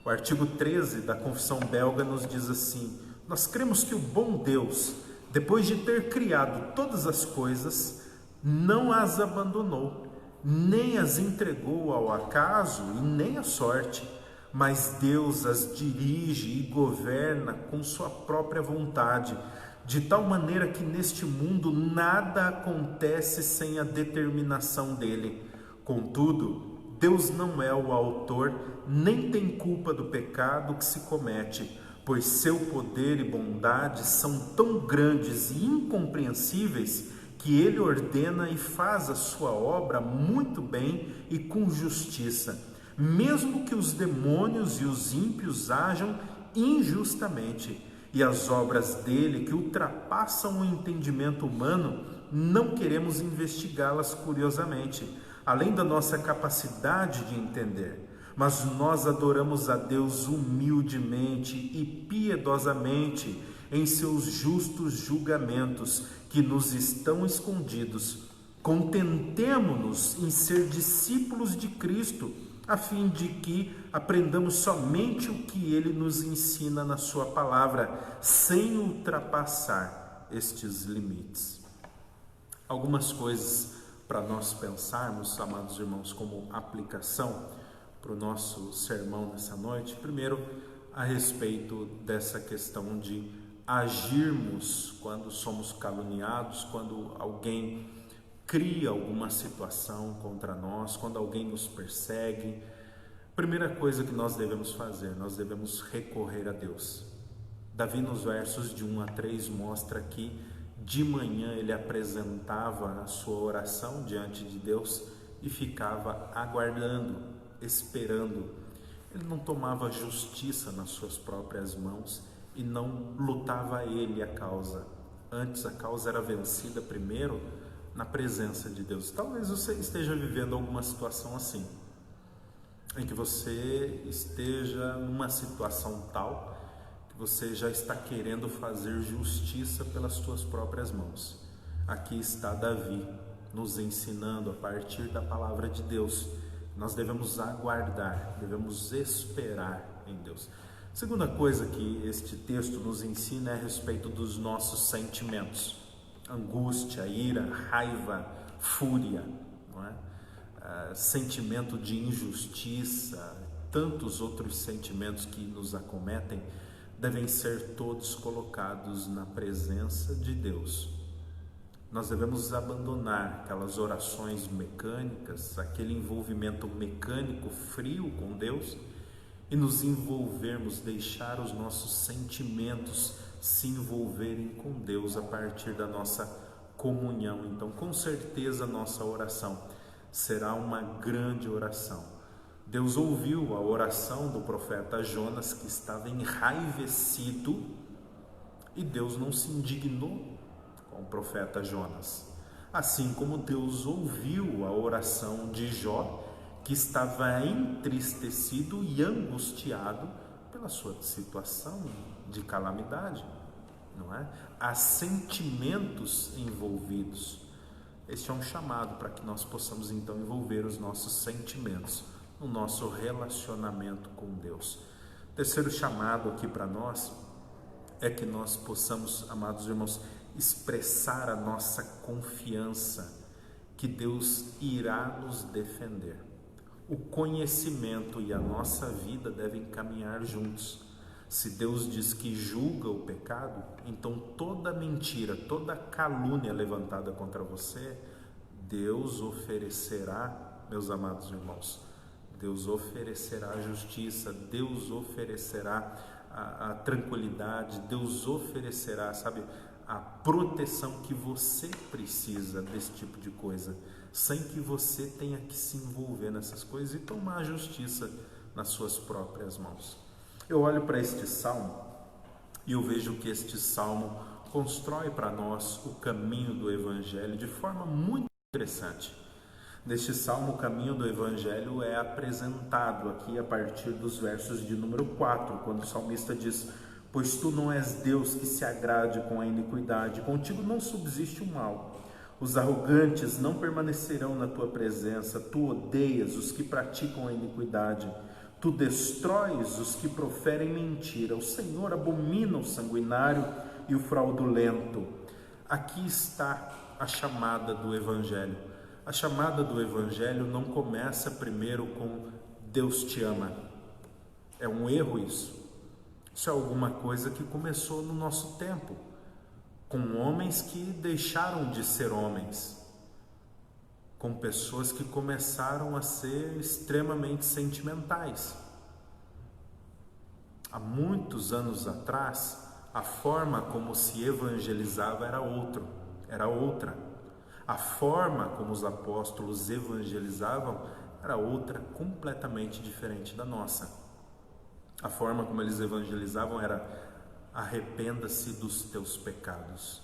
O artigo 13 da Confissão Belga nos diz assim: nós cremos que o bom Deus depois de ter criado todas as coisas, não as abandonou, nem as entregou ao acaso e nem à sorte, mas Deus as dirige e governa com sua própria vontade, de tal maneira que neste mundo nada acontece sem a determinação dele. Contudo, Deus não é o autor, nem tem culpa do pecado que se comete, pois seu poder e bondade são tão grandes e incompreensíveis que ele ordena e faz a sua obra muito bem e com justiça, mesmo que os demônios e os ímpios ajam injustamente, e as obras dele que ultrapassam o entendimento humano, não queremos investigá-las curiosamente, além da nossa capacidade de entender. Mas nós adoramos a Deus humildemente e piedosamente em seus justos julgamentos que nos estão escondidos. Contentemo-nos em ser discípulos de Cristo, a fim de que aprendamos somente o que ele nos ensina na sua palavra, sem ultrapassar estes limites. Algumas coisas para nós pensarmos, amados irmãos, como aplicação para o nosso sermão nessa noite. Primeiro, a respeito dessa questão de agirmos quando somos caluniados, quando alguém cria alguma situação contra nós, quando alguém nos persegue. Primeira coisa que nós devemos fazer, nós devemos recorrer a Deus. Davi, nos versos de 1 a 3, mostra que de manhã ele apresentava a sua oração diante de Deus e ficava aguardando, esperando. Ele não tomava justiça nas suas próprias mãos e não lutava ele a causa. Antes a causa era vencida primeiro na presença de Deus. Talvez você esteja vivendo alguma situação assim, em que você esteja numa situação tal que você já está querendo fazer justiça pelas suas próprias mãos. Aqui está Davi nos ensinando a partir da palavra de Deus. Nós devemos aguardar, devemos esperar em Deus. Segunda coisa que este texto nos ensina é a respeito dos nossos sentimentos. Angústia, ira, raiva, fúria, não é? Sentimento de injustiça, tantos outros sentimentos que nos acometem, devem ser todos colocados na presença de Deus. Nós devemos abandonar aquelas orações mecânicas, aquele envolvimento mecânico frio com Deus e nos envolvermos, deixar os nossos sentimentos se envolverem com Deus a partir da nossa comunhão. Então, com certeza, nossa oração será uma grande oração. Deus ouviu a oração do profeta Jonas, que estava enraivecido, e Deus não se indignou com o profeta Jonas. Assim como Deus ouviu a oração de Jó, que estava entristecido e angustiado pela sua situação de calamidade, não é? Há sentimentos envolvidos. Este é um chamado para que nós possamos então envolver os nossos sentimentos no nosso relacionamento com Deus. Terceiro chamado aqui para nós é que nós possamos, amados irmãos, expressar a nossa confiança que Deus irá nos defender. O conhecimento e a nossa vida devem caminhar juntos. Se Deus diz que julga o pecado, então toda mentira, toda calúnia levantada contra você, Deus oferecerá, meus amados irmãos, Deus oferecerá a justiça, Deus oferecerá a tranquilidade, Deus oferecerá, sabe, a proteção que você precisa desse tipo de coisa, sem que você tenha que se envolver nessas coisas e tomar a justiça nas suas próprias mãos. Eu olho para este salmo e eu vejo que este salmo constrói para nós o caminho do Evangelho de forma muito interessante. Neste salmo, o caminho do Evangelho é apresentado aqui a partir dos versos de número 4, quando o salmista diz: pois tu não és Deus que se agrade com a iniquidade, contigo não subsiste o mal. Os arrogantes não permanecerão na tua presença, tu odeias os que praticam a iniquidade, tu destróis os que proferem mentira. O Senhor abomina o sanguinário e o fraudulento. aqui está a chamada do Evangelho. A chamada do Evangelho não começa primeiro com Deus te ama. É um erro isso. Isso é alguma coisa que começou no nosso tempo, com homens que deixaram de ser homens, com pessoas que começaram a ser extremamente sentimentais. Há muitos anos atrás, a forma como se evangelizava era outra. A forma como os apóstolos evangelizavam era outra, completamente diferente da nossa. A forma como eles evangelizavam era: arrependa-se dos teus pecados,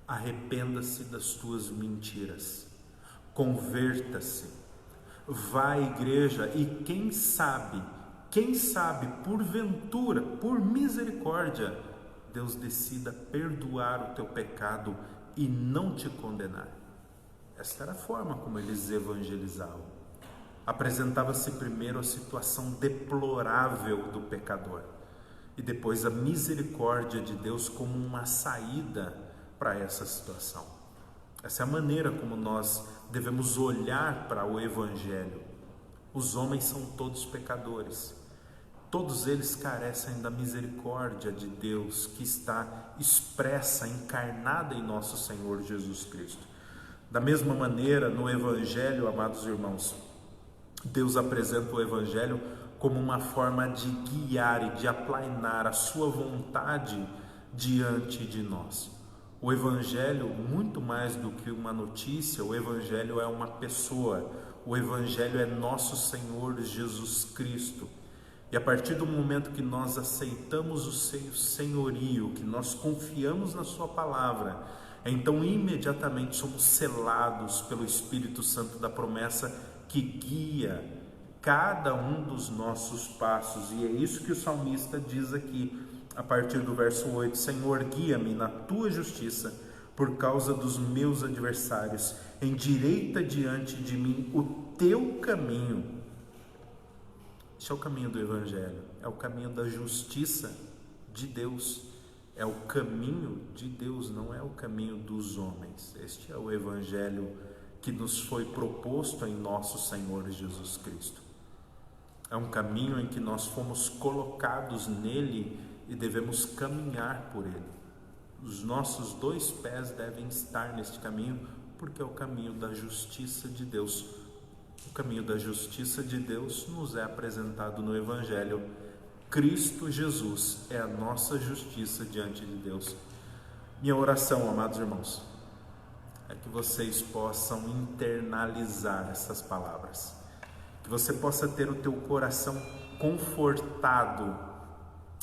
arrependa-se das tuas mentiras, converta-se, vá à igreja e quem sabe, porventura, por misericórdia, Deus decida perdoar o teu pecado e não te condenar. Esta era a forma como eles evangelizavam. Apresentava-se primeiro a situação deplorável do pecador e depois a misericórdia de Deus como uma saída para essa situação. Essa é a maneira como nós devemos olhar para o Evangelho. Os homens são todos pecadores. Todos eles carecem da misericórdia de Deus que está expressa, encarnada em nosso Senhor Jesus Cristo. Da mesma maneira, no Evangelho, amados irmãos, Deus apresenta o Evangelho como uma forma de guiar e de aplainar a sua vontade diante de nós. O Evangelho, muito mais do que uma notícia, o Evangelho é uma pessoa. O Evangelho é nosso Senhor Jesus Cristo. E a partir do momento que nós aceitamos o seu senhorio, que nós confiamos na sua palavra, então imediatamente somos selados pelo Espírito Santo da promessa que guia cada um dos nossos passos. E é isso que o salmista diz aqui, a partir do verso 8: Senhor, guia-me na tua justiça por causa dos meus adversários, endireita diante de mim o teu caminho. Este é o caminho do Evangelho, é o caminho da justiça de Deus, é o caminho de Deus, não é o caminho dos homens. Este é o Evangelho que nos foi proposto em nosso Senhor Jesus Cristo. É um caminho em que nós fomos colocados nele e devemos caminhar por ele. Os nossos dois pés devem estar neste caminho, porque é o caminho da justiça de Deus. O caminho da justiça de Deus nos é apresentado no Evangelho. Cristo Jesus é a nossa justiça diante de Deus. Minha oração, amados irmãos, é que vocês possam internalizar essas palavras, que você possa ter o teu coração confortado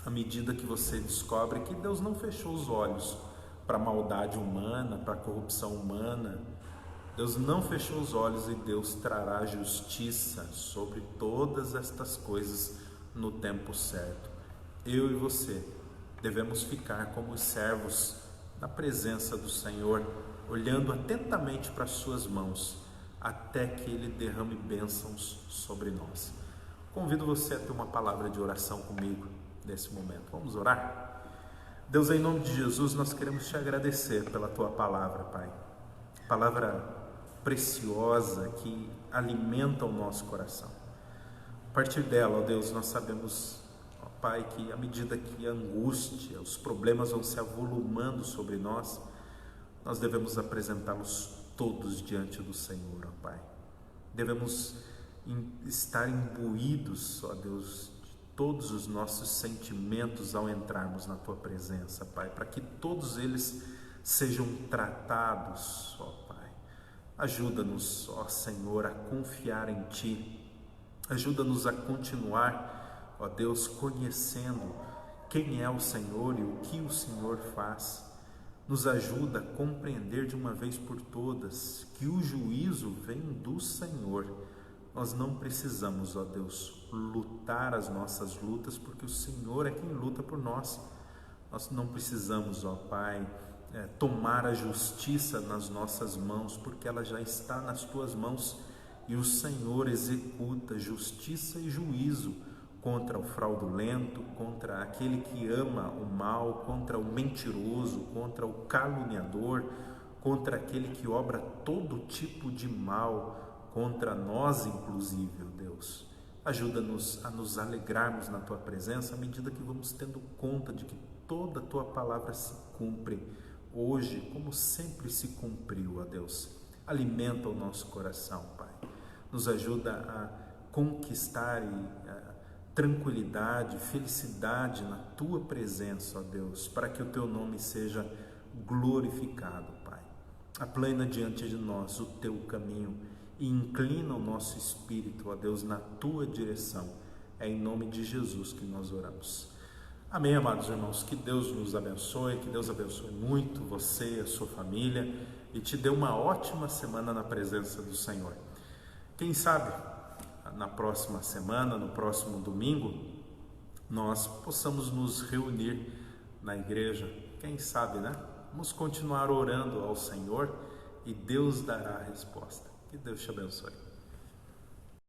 à medida que você descobre que Deus não fechou os olhos para a maldade humana, para a corrupção humana. Deus não fechou os olhos e Deus trará justiça sobre todas estas coisas no tempo certo. Eu e você devemos ficar como os servos na presença do Senhor, olhando atentamente para as suas mãos, até que Ele derrame bênçãos sobre nós. Convido você a ter uma palavra de oração comigo nesse momento. Vamos orar? Deus, em nome de Jesus, nós queremos te agradecer pela tua palavra, Pai. Palavra preciosa que alimenta o nosso coração. A partir dela, ó Deus, nós sabemos, ó Pai, que à medida que a angústia, os problemas vão se avolumando sobre nós, nós devemos apresentá-los todos diante do Senhor, ó Pai. Devemos estar imbuídos, ó Deus, de todos os nossos sentimentos ao entrarmos na Tua presença, Pai, para que todos eles sejam tratados, ó Pai. Ajuda-nos, ó Senhor, a confiar em Ti. Ajuda-nos a continuar, ó Deus, conhecendo quem é o Senhor e o que o Senhor faz. Nos ajuda a compreender de uma vez por todas que o juízo vem do Senhor. Nós não precisamos, ó Deus, lutar as nossas lutas, porque o Senhor é quem luta por nós. Nós não precisamos, ó Pai, tomar a justiça nas nossas mãos, porque ela já está nas Tuas mãos, e o Senhor executa justiça e juízo contra o fraudulento, contra aquele que ama o mal, contra o mentiroso, contra o caluniador, contra aquele que obra todo tipo de mal, contra nós inclusive, ó Deus. Ajuda-nos a nos alegrarmos na Tua presença à medida que vamos tendo conta de que toda a Tua palavra se cumpre hoje, como sempre se cumpriu, ó Deus. Alimenta o nosso coração, Pai. Nos ajuda a conquistar tranquilidade, felicidade na Tua presença, ó Deus, para que o Teu nome seja glorificado, Pai. Aplana diante de nós o Teu caminho e inclina o nosso espírito, ó Deus, na Tua direção. É em nome de Jesus que nós oramos. Amém, amados irmãos. Que Deus nos abençoe, que Deus abençoe muito você e a sua família e te dê uma ótima semana na presença do Senhor. Quem sabe, na próxima semana, no próximo domingo, nós possamos nos reunir na igreja. Quem sabe, né? Vamos continuar orando ao Senhor e Deus dará a resposta. Que Deus te abençoe.